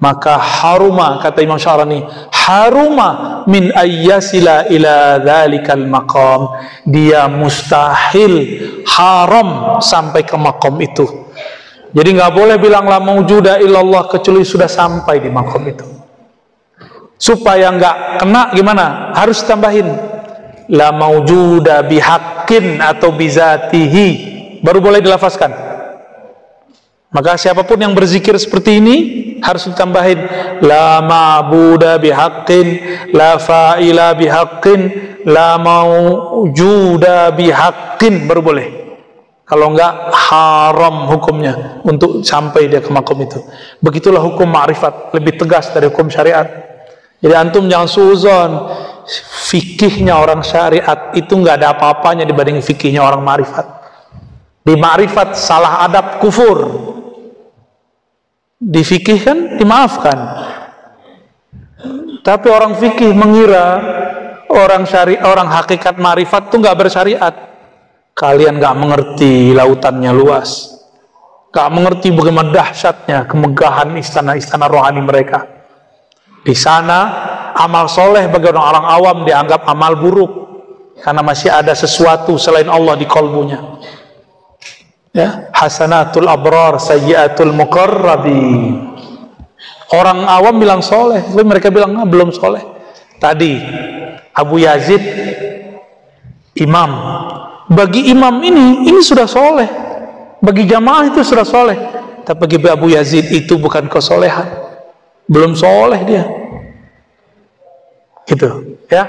maka haruma, kata Imam Syarani, haruma min ayyasila ila dhalikal maqam. Dia mustahil, haram sampai ke maqam itu. Jadi nggak boleh bilang la maujuda illallah kecuali sudah sampai di maqam itu. Supaya nggak kena gimana? Harus tambahin la maujuda bihaqqin atau bizatihi, baru boleh dilafazkan. Maka siapapun yang berzikir seperti ini harus ditambahin la ma'buda bihaqqin, la fa'ila bihaqqin, la maujuda bihaqqin, baru boleh. Kalau enggak haram hukumnya untuk sampai dia ke makom itu. Begitulah hukum ma'rifat, lebih tegas dari hukum syariat. Jadi antum jangan suuzon. Fikihnya orang syariat itu nggak ada apa-apanya dibanding fikihnya orang ma'rifat. Di ma'rifat salah adab kufur, di fikih kan dimaafkan. Tapi orang fikih mengira orang hakikat ma'rifat itu nggak bersyariat. Kalian nggak mengerti lautannya luas, nggak mengerti bagaimana dahsyatnya kemegahan istana-istana rohani mereka. Di sana amal soleh bagi orang awam dianggap amal buruk karena masih ada sesuatu selain Allah di kalbunya. Ya, hasanatul abrar sayyiatul muqarrabin. Orang awam bilang soleh, tapi mereka bilang belum soleh. Tadi Abu Yazid imam, bagi imam ini sudah soleh, bagi jamaah itu sudah soleh, tapi bagi Abu Yazid itu bukan kesolehan, belum soleh dia. Gitu ya.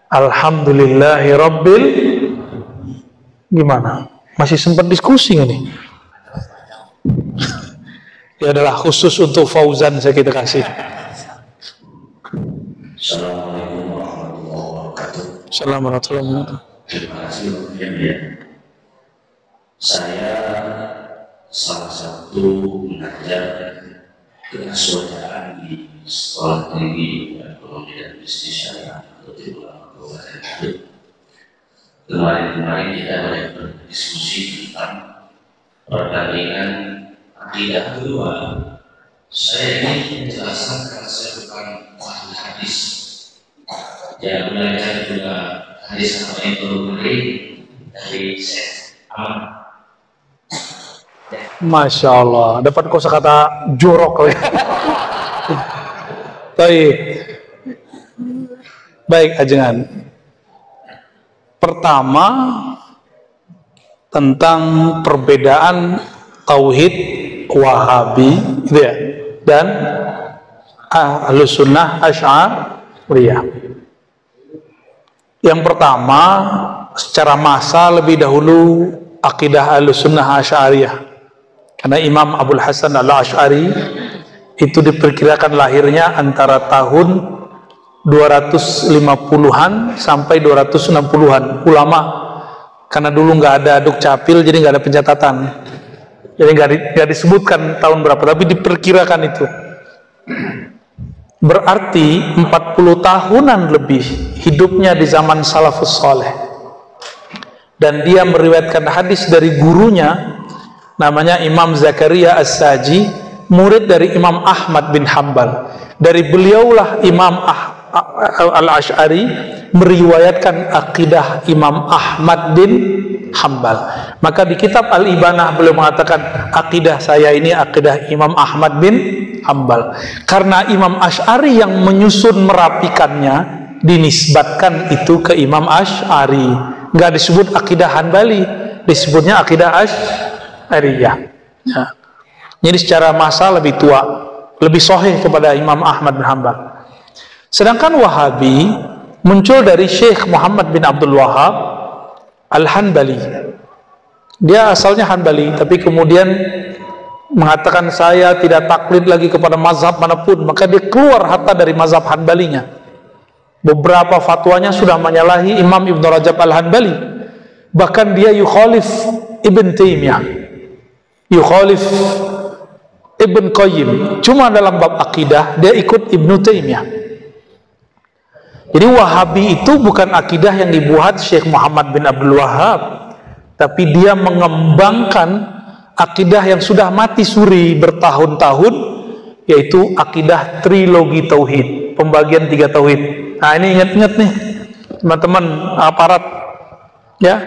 Alhamdulillahi rabbil, gimana? Masih sempat diskusi ini. Ya adalah khusus untuk Fauzan saya kita kasih. Assalamualaikum warahmatullahi wabarakatuh. Assalamualaikum warahmatullahi wabarakatuh. Terima kasih Pak. Saya salah satu mengajar kesuaraan di sekolah tinggi ekonomi dan bisnis syariah atau Ulama Kabupaten Garut. Kemarin kita banyak berdiskusi tentang perbandingan akidah kedua. Saya ingin menjelaskan karena saya bukan ahli hadis. Yang belajar juga hadis sama itu dari Syekh. Masya Allah, dapat kosakata jorok ya. Baik ajengan. Pertama tentang perbedaan tauhid Wahabi gitu ya, dan Ahlus Sunnah Asy'ariyah. Yang pertama secara masa lebih dahulu akidah Ahlus Sunnah Asy'ariyah, karena Imam Abul Hasan Al-Asy'ari itu diperkirakan lahirnya antara tahun 250-an sampai 260-an. Ulama karena dulu nggak ada dukcapil, jadi nggak ada pencatatan, jadi nggak disebutkan tahun berapa, tapi diperkirakan itu. Berarti 40 tahunan lebih hidupnya di zaman salafus saleh, dan dia meriwayatkan hadis dari gurunya namanya Imam Zakaria As-Saji, murid dari Imam Ahmad bin Hanbal. Dari beliaulah Imam Al-Asy'ari meriwayatkan akidah Imam Ahmad bin Hambal. Maka di kitab Al-Ibanah beliau mengatakan akidah saya ini akidah Imam Ahmad bin Hambal. Karena Imam Asy'ari yang menyusun merapikannya, dinisbatkan itu ke Imam Asy'ari. Nggak disebut akidah Hanbali, disebutnya akidah Asy'ariyah. Ya. Jadi secara masa lebih tua, lebih sahih kepada Imam Ahmad bin Hambal. Sedangkan Wahabi muncul dari Syekh Muhammad bin Abdul Wahab Al-Hanbali. Dia asalnya Hanbali, tapi kemudian mengatakan saya tidak taklid lagi kepada mazhab manapun, maka dia keluar hatta dari mazhab Hanbalinya. Beberapa fatwanya sudah menyalahi Imam Ibn Rajab Al-Hanbali. Bahkan dia yukhalif Ibn Taimiyah, yukhalif Ibn Qayyim. Cuma dalam bab akidah dia ikut Ibn Taimiyah. Jadi Wahabi itu bukan akidah yang dibuat Syekh Muhammad bin Abdul Wahab, tapi dia mengembangkan akidah yang sudah mati suri bertahun-tahun, yaitu akidah trilogi tauhid, pembagian 3 tauhid. Nah ini ingat-ingat nih teman-teman aparat ya,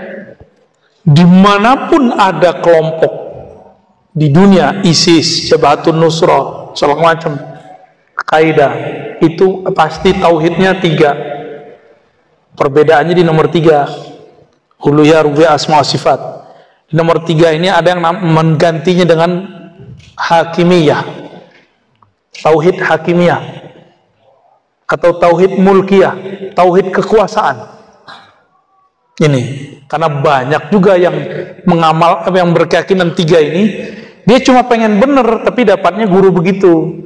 dimanapun ada kelompok di dunia, ISIS, Jabhatun Nusrah, segala macam, Qaeda, itu pasti tauhidnya 3. Perbedaannya di nomor 3, uluhiyah, rububiyah, asma wa sifat. Di nomor 3 ini ada yang menggantinya dengan hakimiyah, tauhid hakimiyah, atau tauhid mulkiyah, tauhid kekuasaan. Ini karena banyak juga yang mengamal, yang berkeyakinan 3 ini, dia cuma pengen bener tapi dapatnya guru begitu,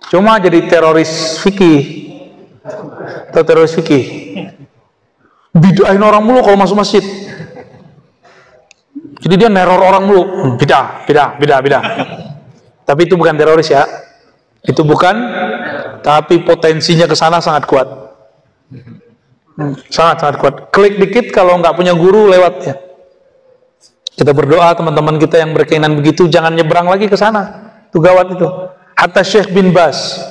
cuma jadi teroris fikih atau teroris fikih, bid'ahin orang mulu kalau masuk masjid. Jadi dia neror orang mulu, bidah. Tapi itu bukan teroris ya, itu bukan, tapi potensinya ke sana sangat kuat, sangat kuat. Klik dikit kalau nggak punya guru lewat ya. Kita berdoa teman-teman kita yang berkeinginan begitu jangan nyebrang lagi ke sana, itu gawat itu. Hatta Syekh bin Baz,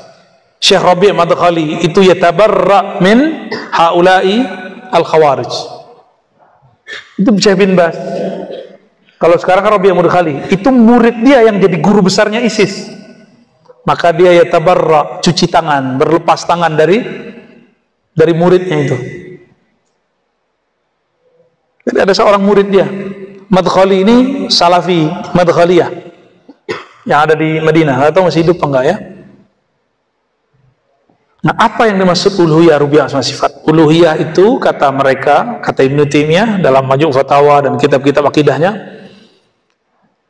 Syekh Rabi' Madkhali itu yatabarra min haula'i al-khawarij. Itu Syekh bin Baz. Kalau sekarang kan Rabi' Madkhali, itu murid dia yang jadi guru besarnya ISIS. Maka dia yatabarra, cuci tangan, berlepas tangan dari muridnya itu. Jadi ada seorang murid dia, Madkhali ini Salafi Madkhaliyah yang ada di Madinah. Nggak tahu masih hidup apa enggak ya. Nah, apa yang dimaksud uluhiyah, rububiyah, asma sifat? Uluhiyah itu kata mereka, kata Ibnu Taimiyah dalam Majmu' Fatawa dan kitab-kitab akidahnya,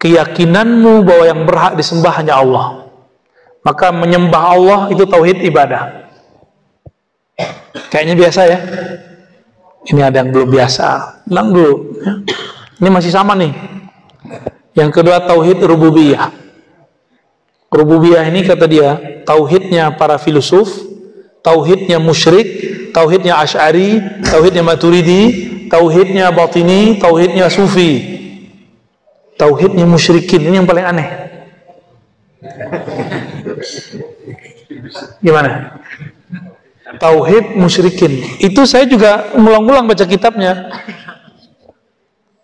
keyakinanmu bahwa yang berhak disembah hanya Allah. Maka menyembah Allah itu tauhid ibadah. Kayaknya biasa ya. Ini ada yang belum biasa. Tenang dulu ya. Ini masih sama nih. Yang kedua tauhid rububiyah. Rububiyah ini kata dia tauhidnya para filsuf, tauhidnya musyrik, tauhidnya Asy'ari, tauhidnya Maturidi, tauhidnya Batini, tauhidnya Sufi, tauhidnya musyrikin. Ini yang paling aneh. Gimana? Tauhid musyrikin. Itu saya juga ngulang-ngulang baca kitabnya.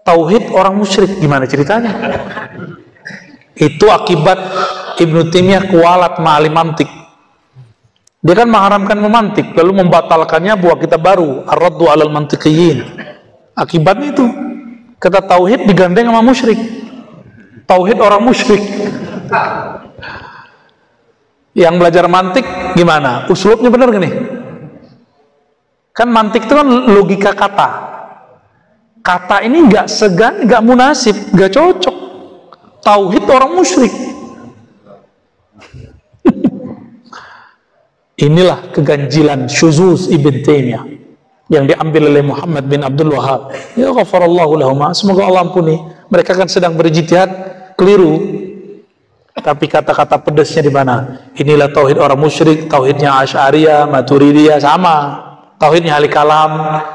Tauhid orang musyrik, gimana ceritanya? Itu akibat Ibnu Taimiyah kualat ma'alim mantik. Dia kan mengharamkan memantik, lalu membatalkannya buat kitab baru, Ar-Raddu 'alal Mantiqiyyin. Akibatnya itu, kata tauhid digandeng sama musyrik. Tauhid orang musyrik. Yang belajar mantik gimana? Uslubnya benar gak nih? Kan mantik itu kan logika kata. Kata ini nggak segan, nggak munasib, nggak cocok. Tauhid orang musyrik. Inilah keganjilan syuzuz Ibn Taimiyah yang diambil oleh Muhammad bin Abdul Wahab. Ya ghafarallahu lahuma, semoga Allah ampuni. Mereka kan sedang berijtihad keliru. Tapi kata-kata pedasnya di mana? Inilah tauhid orang musyrik, tauhidnya Asy'ariyah, Maturidiyah sama. Tauhidnya ahli kalam,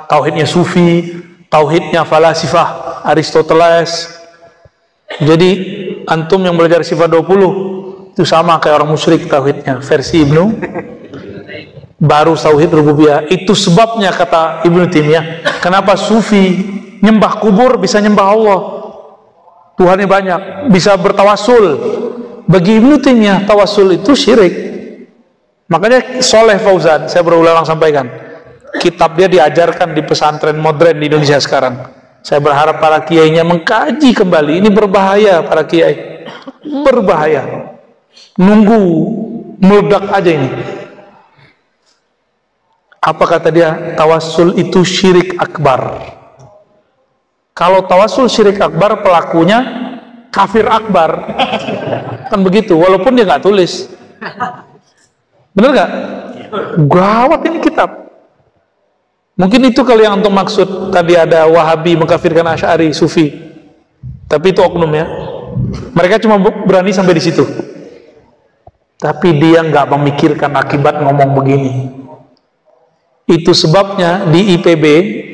tauhidnya sufi, tauhidnya falasifah, Aristoteles. Jadi antum yang belajar sifat 20 itu sama kayak orang musyrik tauhidnya versi baru tauhid rububiyah. Itu sebabnya kata Ibnu Taimiyah, kenapa sufi nyembah kubur bisa nyembah Allah, Tuhannya banyak, bisa bertawasul. Bagi Ibnu Taimiyah tawasul itu syirik. Makanya Soleh Fauzan, saya berulang sampaikan, kitab dia diajarkan di pesantren modern di Indonesia sekarang. Saya berharap para kiainya mengkaji kembali. Ini berbahaya para kiai, berbahaya. Nunggu meledak aja ini. Apa kata dia? Tawasul itu syirik akbar. Kalau tawasul syirik akbar, pelakunya kafir akbar. Kan begitu, walaupun dia nggak tulis. Bener nggak? Gawat ini kitab. Mungkin itu kali yang untuk maksud tadi ada Wahabi mengkafirkan Asy'ari, Sufi. Tapi itu oknum ya. Mereka cuma berani sampai di situ. Tapi dia nggak memikirkan akibat ngomong begini. Itu sebabnya di IPB,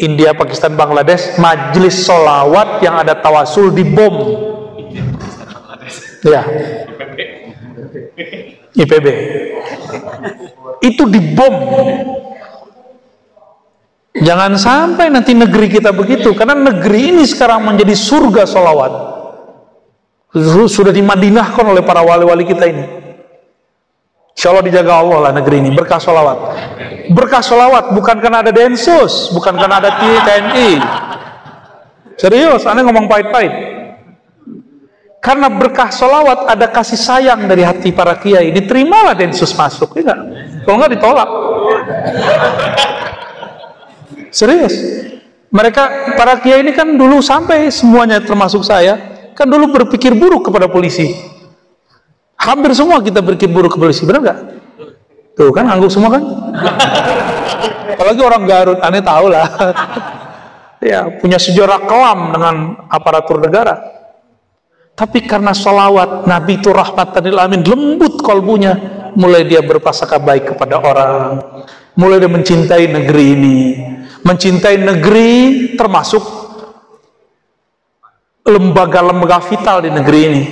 India, Pakistan, Bangladesh, majelis sholawat yang ada tawasul dibom. Ya, IPB itu dibom. Jangan sampai nanti negeri kita begitu, karena negeri ini sekarang menjadi surga sholawat. Sudah dimadinahkan oleh para wali-wali kita ini. Insya Allah dijaga Allah lah negeri ini, berkah sholawat. Berkah sholawat, bukan karena ada Densus, bukan karena ada TNI. Serius, aneh ngomong pahit-pahit. Karena berkah sholawat, ada kasih sayang dari hati para kiai. Diterimalah Densus masuk, ya enggak? Kalau enggak ditolak. Serius. Mereka, para kiai ini kan dulu sampai semuanya termasuk saya, kan dulu berpikir buruk kepada polisi. Hampir semua kita berpikir buruk ke polisi, benar nggak? Tuh kan, angguk semua kan? Apalagi orang Garut, aneh tahu lah. Ya, punya sejarah kelam dengan aparatur negara. Tapi karena sholawat, Nabi itu rahmatan lil alamin, lembut kolbunya. Mulai dia berprasangka baik kepada orang. Mulai dia mencintai negeri ini. Mencintai negeri termasuk lembaga-lembaga vital di negeri ini.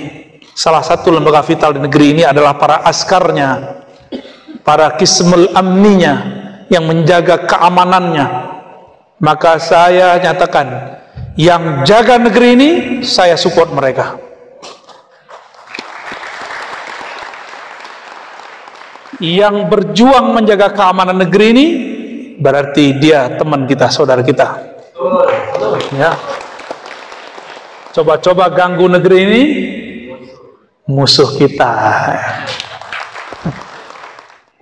Salah satu lembaga vital di negeri ini adalah para askarnya, para kismul amninya yang menjaga keamanannya. Maka saya nyatakan, yang jaga negeri ini saya support mereka. Yang berjuang menjaga keamanan negeri ini berarti dia teman kita, saudara kita. Ya. Coba-coba ganggu negeri ini, musuh kita.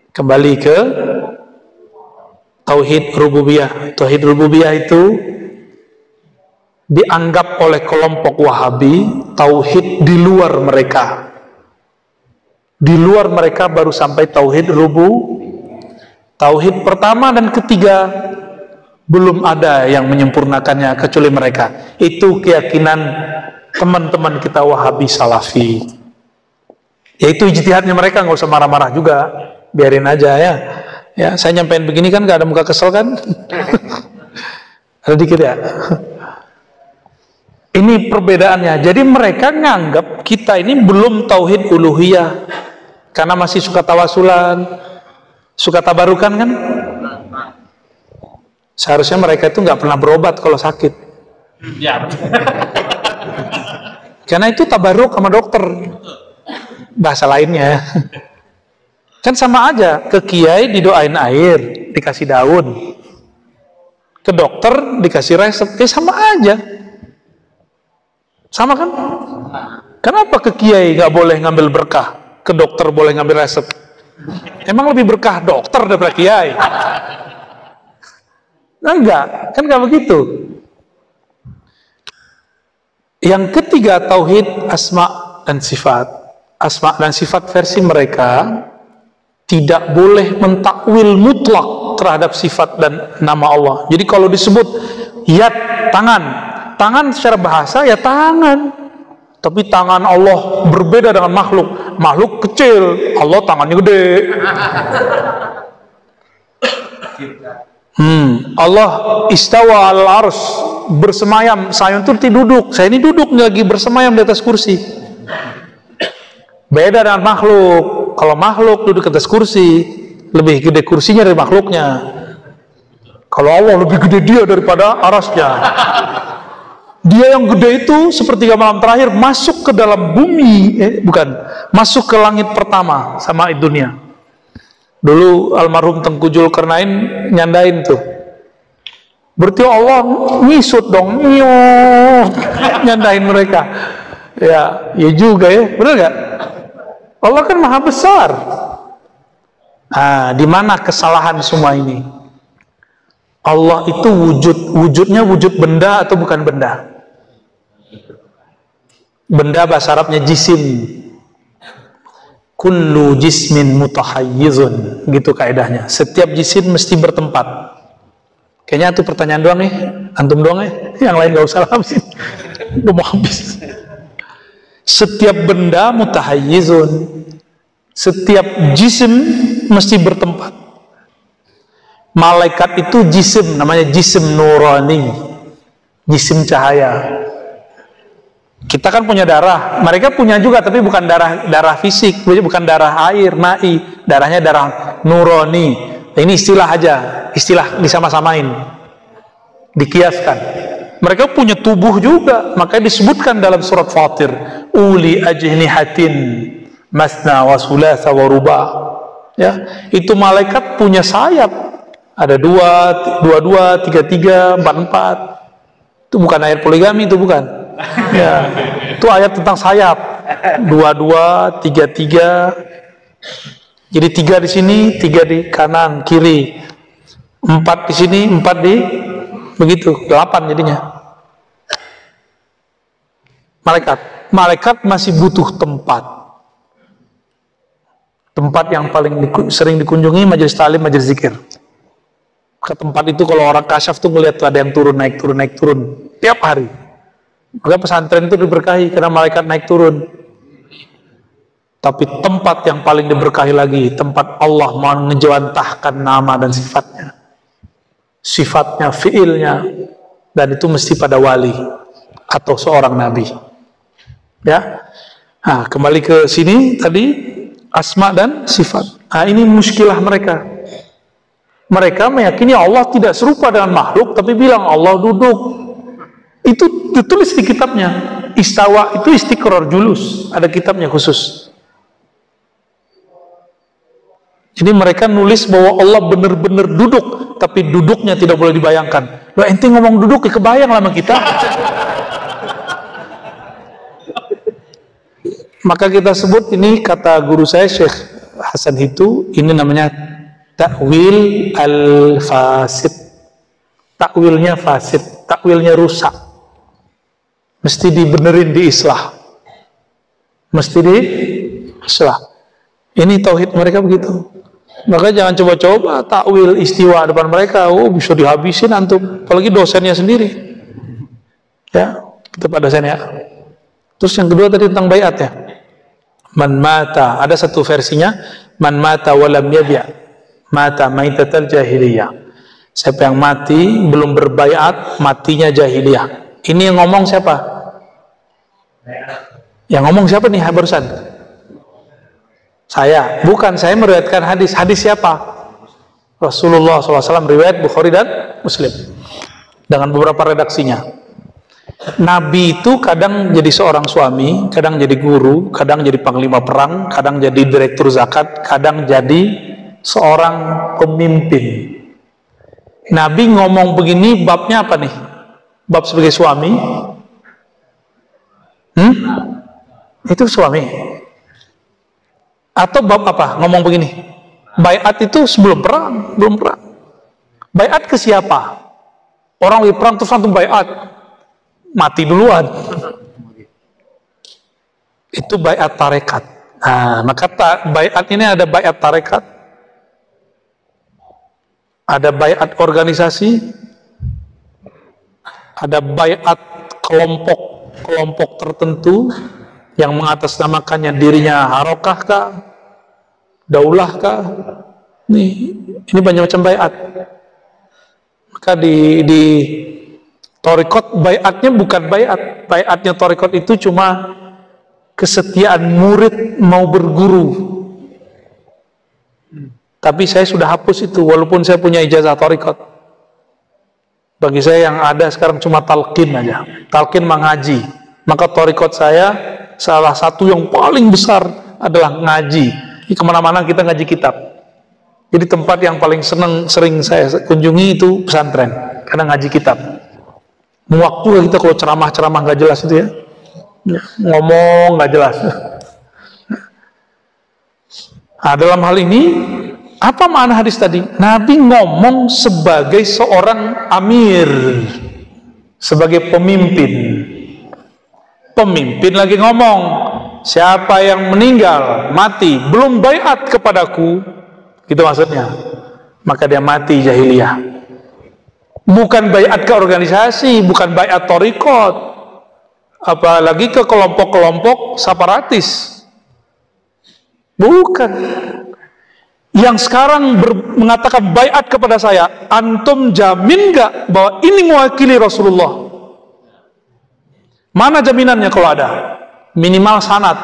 Kembali ke tauhid rububiyah. Tauhid rububiyah itu dianggap oleh kelompok Wahabi tauhid di luar mereka. Di luar mereka baru sampai tauhid tauhid pertama dan ketiga belum ada yang menyempurnakannya kecuali mereka. Itu keyakinan teman-teman kita Wahabi Salafi. Yaitu ijtihadnya mereka, nggak usah marah-marah juga, biarin aja ya. Ya, saya nyampein begini kan nggak ada muka kesel kan? Ada dikit ya. Ini perbedaannya. Jadi mereka nganggap kita ini belum tauhid uluhiyah karena masih suka tawasulan, suka tabarukan kan? Seharusnya mereka itu nggak pernah berobat kalau sakit. Ya. Karena itu tabaruk sama dokter. Bahasa lainnya kan sama aja. Ke kiai didoain air, dikasih daun. Ke dokter dikasih resep, sama aja. Sama kan? Kenapa ke kiai nggak boleh ngambil berkah, ke dokter boleh ngambil resep? Emang lebih berkah dokter daripada kiai? Enggak, kan nggak begitu. Yang ketiga tauhid asma dan sifat. Asma dan sifat versi mereka tidak boleh mentakwil mutlak terhadap sifat dan nama Allah. Jadi kalau disebut yad, tangan secara bahasa ya tangan, tapi tangan Allah berbeda dengan makhluk kecil, Allah tangannya gede. Allah istawa al-arsy, bersemayam. Saya itu duduk, saya ini duduk lagi bersemayam di atas kursi. Beda dengan makhluk. Kalau makhluk duduk di atas kursi, lebih gede kursinya dari makhluknya. Kalau Allah lebih gede dia daripada arasnya. Dia yang gede itu sepertiga malam terakhir masuk ke dalam bumi, masuk ke langit pertama sama dunia. Dulu almarhum Tengku Zulkarnain nyandain tuh. Berarti Allah ngisut dong, nyandain mereka. Ya juga ya, benar nggak? Allah kan maha besar. Nah, di mana kesalahan semua ini? Allah itu wujudnya wujud benda atau bukan benda? Benda bahasa Arabnya jisim. Kullu jismin mutahayyizun, gitu kaidahnya. Setiap jisim mesti bertempat. Kayaknya itu pertanyaan doang nih, antum doang ya. Yang lain gak usah habis. Udah mau habis. Setiap benda mutahayyizun. Setiap jisim mesti bertempat. Malaikat itu jisim, namanya jisim nurani, jisim cahaya. Kita kan punya darah, mereka punya juga, tapi bukan darah fisik, bukan darah air, na'i, darahnya darah nurani. Ini istilah aja, istilah disama-samain, dikiaskan. Mereka punya tubuh juga, makanya disebutkan dalam surat Fatir, uli ajnihatin masna wa thulatha wa ruba. Ya, itu malaikat punya sayap, ada dua, tiga, empat. Itu bukan ayat poligami, itu bukan. Ya, itu ayat tentang sayap. 2, 3. Jadi 3 di sini, 3 di kanan, kiri. 4 di sini, 4 di begitu, 8 jadinya. Malaikat masih butuh tempat. Tempat yang paling sering dikunjungi majelis ta'lim, majelis zikir. Ke tempat itu kalau orang kasyaf tuh ngeliat tuh ada yang turun naik turun tiap hari. Maka pesantren itu diberkahi karena malaikat naik turun. Tapi tempat yang paling diberkahi lagi, tempat Allah mengejawantahkan nama dan sifatnya, fiilnya, dan itu mesti pada wali atau seorang nabi. Ya, nah, kembali ke sini tadi asma dan sifat. Nah, ini muskilah mereka. Mereka meyakini Allah tidak serupa dengan makhluk, tapi bilang Allah duduk. Itu ditulis di kitabnya. Istawa itu istiqrar julus, ada kitabnya khusus. Jadi mereka nulis bahwa Allah benar-benar duduk, tapi duduknya tidak boleh dibayangkan. Loh, ente ngomong duduk, ya kebayang lama kita. Maka kita sebut ini, kata guru saya Syekh Hasan itu, ini namanya ta'wil al-fasid. Takwilnya fasid, takwilnya rusak. Mesti dibenerin, diislah. Mesti diislah. Ini tauhid mereka begitu. Maka jangan coba-coba takwil istiwa depan mereka. Oh, bisa dihabisin antum. Apalagi dosennya sendiri. Ya, kita pada dosen ya. Terus yang kedua tadi tentang bayat ya. Man mata, ada satu versinya, man mata walam yabi' mata maitatal jahiliyah. Siapa yang mati belum berbaiat, matinya jahiliyah. Ini yang ngomong siapa? Yang ngomong siapa nih barusan? Saya. Bukan, saya meriwayatkan hadis. Hadis siapa? Rasulullah SAW, riwayat Bukhari dan Muslim. Dengan beberapa redaksinya. Nabi itu kadang jadi seorang suami, kadang jadi guru, kadang jadi panglima perang, kadang jadi direktur zakat, kadang jadi seorang pemimpin. Nabi ngomong begini, babnya apa nih? Bab sebagai suami? Itu suami. Atau bab apa? Ngomong begini. Baiat itu sebelum perang, belum perang. Baiat ke siapa? Orang lagi perang terus langsung baiat. Mati duluan. Itu baiat tarekat. Nah, maka baiat ini ada baiat tarekat, ada baiat organisasi, ada baiat kelompok tertentu yang mengatasnamakannya dirinya harokah kah, daulah kah. Ini banyak macam baiat. Maka di Thariqat baiatnya bukan baiat. Baiatnya Thariqat itu cuma kesetiaan murid mau berguru. Tapi saya sudah hapus itu, walaupun saya punya ijazah thariqat. Bagi saya yang ada sekarang cuma talqin aja, talqin mengaji. Maka thariqat saya salah satu yang paling besar adalah ngaji. Di kemana-mana kita ngaji kitab. Jadi tempat yang paling sering saya kunjungi itu pesantren, karena ngaji kitab. Waktu kita kalau ceramah-ceramah nggak jelas itu ya, ngomong nggak jelas. Nah, dalam hal ini apa makna hadis tadi? Nabi ngomong sebagai seorang amir, sebagai pemimpin. Pemimpin lagi ngomong, siapa yang meninggal, mati, belum baiat kepadaku, gitu maksudnya, maka dia mati jahiliyah. Bukan baiat ke organisasi, bukan baiat thariqat, apalagi ke kelompok-kelompok separatis. Bukan. Yang sekarang mengatakan baiat kepada saya, antum jamin gak bahwa ini mewakili Rasulullah? Mana jaminannya kalau ada? Minimal sanad,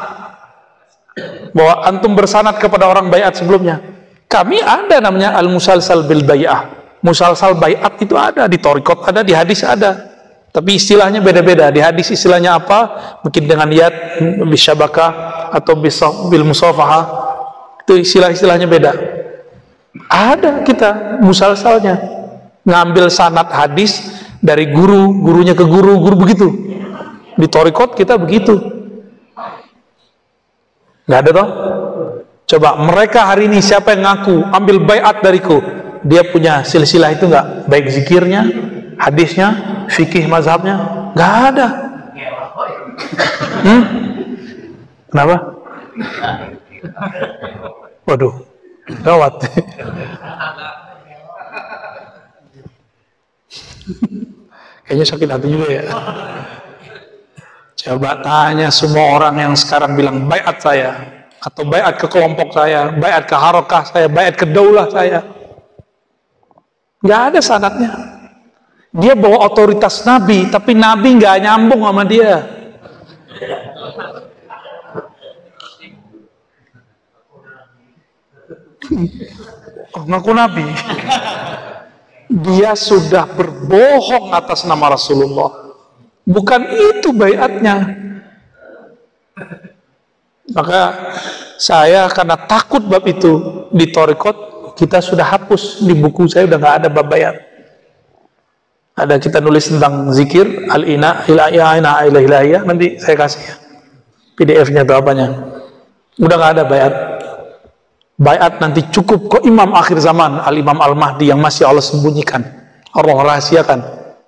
bahwa antum bersanad kepada orang baiat sebelumnya. Kami ada namanya al-musalsal bil bai'ah. Musalsal baiat itu ada, di thariqat ada, di hadis ada. Tapi istilahnya beda-beda. Di hadis istilahnya apa? Mungkin dengan yad, bisyabakah, atau bil musafahah. Itu istilah-istilahnya beda. Ada kita musalsalnya. Ngambil sanad hadis dari guru, gurunya ke guru, guru begitu. Di thariqat kita begitu. Nggak ada toh? Coba mereka hari ini siapa yang ngaku ambil baiat dariku? Dia punya silsilah itu nggak? Baik zikirnya, hadisnya, fikih mazhabnya, nggak ada. Kenapa? Waduh, gawat. Kayaknya sakit hati juga ya. Coba tanya semua orang yang sekarang bilang baiat saya, atau baiat ke kelompok saya, baiat ke harakah saya, baiat ke daulah saya. Nggak ada sanadnya. Dia bawa otoritas Nabi, tapi Nabi nggak nyambung sama dia. Oh, ngaku Nabi. Dia sudah berbohong atas nama Rasulullah. Bukan itu baiatnya. Maka saya karena takut bab itu di thariqat, kita sudah hapus di buku saya, udah nggak ada bab baiat. Ada kita nulis tentang zikir al-ina ilahiyah, nanti saya kasih PDF-nya atau apanya. Udah nggak ada baiat. Baiat nanti cukup kok imam akhir zaman, al-imam al-mahdi yang masih Allah sembunyikan, Allah rahasiakan.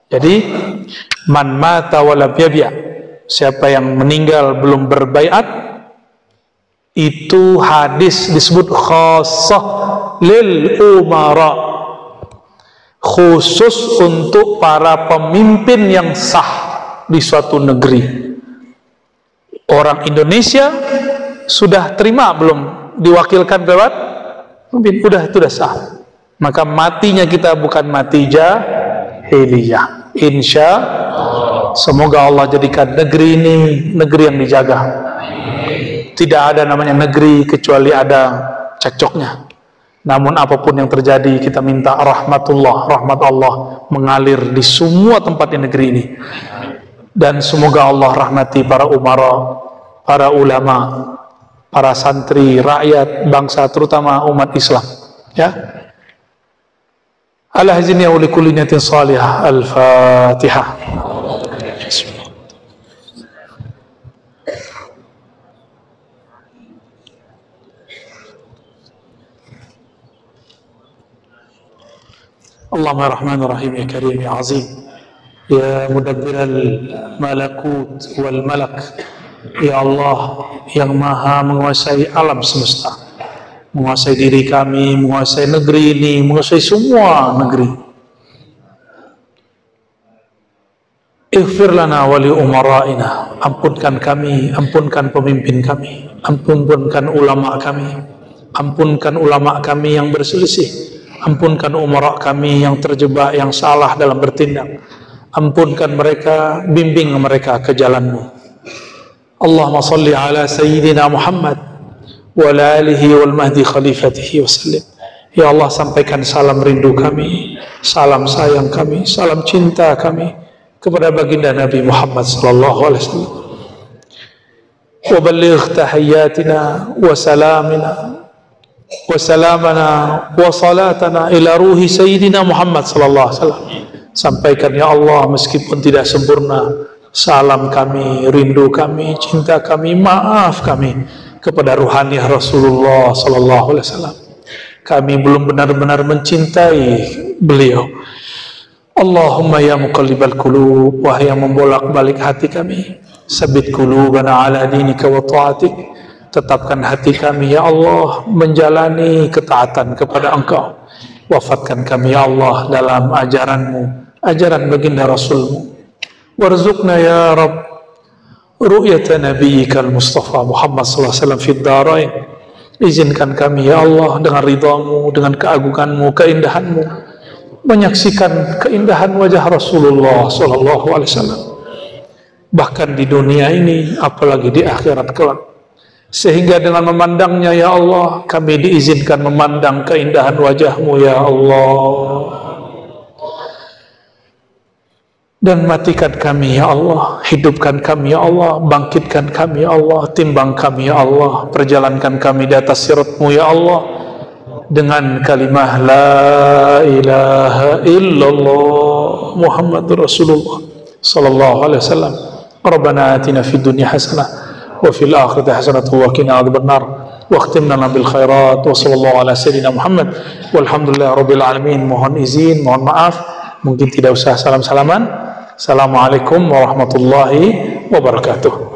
Jadi man mata walam yabi'a, siapa yang meninggal belum berbaiat, itu hadis disebut khassah lil umara, khusus untuk para pemimpin yang sah di suatu negeri. Orang Indonesia sudah terima belum diwakilkan lewat pemimpin? Udah, itu udah sah. Maka matinya kita bukan mati jahiliyah. Insya Allah. Semoga Allah jadikan negeri ini negeri yang dijaga. Tidak ada namanya negeri kecuali ada cekcoknya. Namun apapun yang terjadi, kita minta rahmat Allah mengalir di semua tempat di negeri ini. Dan semoga Allah rahmati para umara, para ulama, para santri, rakyat, bangsa, terutama umat Islam. Ya. Ala hazinni wa likulli niyatin salihah. Al-Fatihah. Allahumma rahman rahim ya karim ya azim ya mudabbir al-malakut wal malak, ya Allah yang maha menguasai alam semesta, menguasai diri kami, menguasai negeri ini, menguasai semua negeri. Ighfir lana wa li umara'ina, ampunkan kami, ampunkan pemimpin kami, ampunkan ulama kami, ampunkan ulama kami yang berselisih, ampunkan umara kami yang terjebak, yang salah dalam bertindak. Ampunkan mereka, bimbing mereka ke jalan-Mu. Allahumma salli ala Sayyidina Muhammad wa ala alihi wal mahdi khalifatihi wa sallim. Ya Allah, sampaikan salam rindu kami, salam sayang kami, salam cinta kami kepada baginda Nabi Muhammad sallallahu alaihi wasallam. Wa balligh tahiyyatina wa salamina wa salamana wa salatana ila ruhi sayyidina Muhammad sallallahu alaihi wasallam. Sampaikan ya Allah, meskipun tidak sempurna, salam kami, rindu kami, cinta kami, maaf kami kepada ruhani Rasulullah sallallahu alaihi wasallam. Kami belum benar-benar mencintai beliau. Allahumma ya muqallibal qulub, wahai yang membolak-balik hati kami, sabit qulubana ala dinika wa ta'atik, tetapkan hati kami ya Allah menjalani ketaatan kepada Engkau. Wafatkan kami ya Allah dalam ajaranmu, ajaran baginda Rasulmu. Warzuqna ya Rabb ru'yata nabiyyikal Mustafa Muhammad sallallahu alaihi wasallam fid darain. Izinkan kami ya Allah dengan ridhamu, dengan keagunganmu, keindahanmu, menyaksikan keindahan wajah Rasulullah sallallahu alaihi wasallam, bahkan di dunia ini apalagi di akhirat kelak, sehingga dengan memandangnya ya Allah kami diizinkan memandang keindahan wajahmu ya Allah. Dan matikan kami ya Allah, hidupkan kami ya Allah, bangkitkan kami ya Allah, timbang kami ya Allah, perjalankan kami di atas siratmu ya Allah, dengan kalimah la ilaha illallah Muhammadur Rasulullah sallallahu alaihi wasallam. Rabbana atina fid dunya hasanah wa fil akhirati hasanah wa qina adzabannar wa khtimna bil khairat wa sallallahu ala sayyidina Muhammad walhamdulillahi rabbil alamin. Mohon izin, mohon maaf, mungkin tidak usah salam-salaman. Assalamualaikum warahmatullahi wabarakatuh.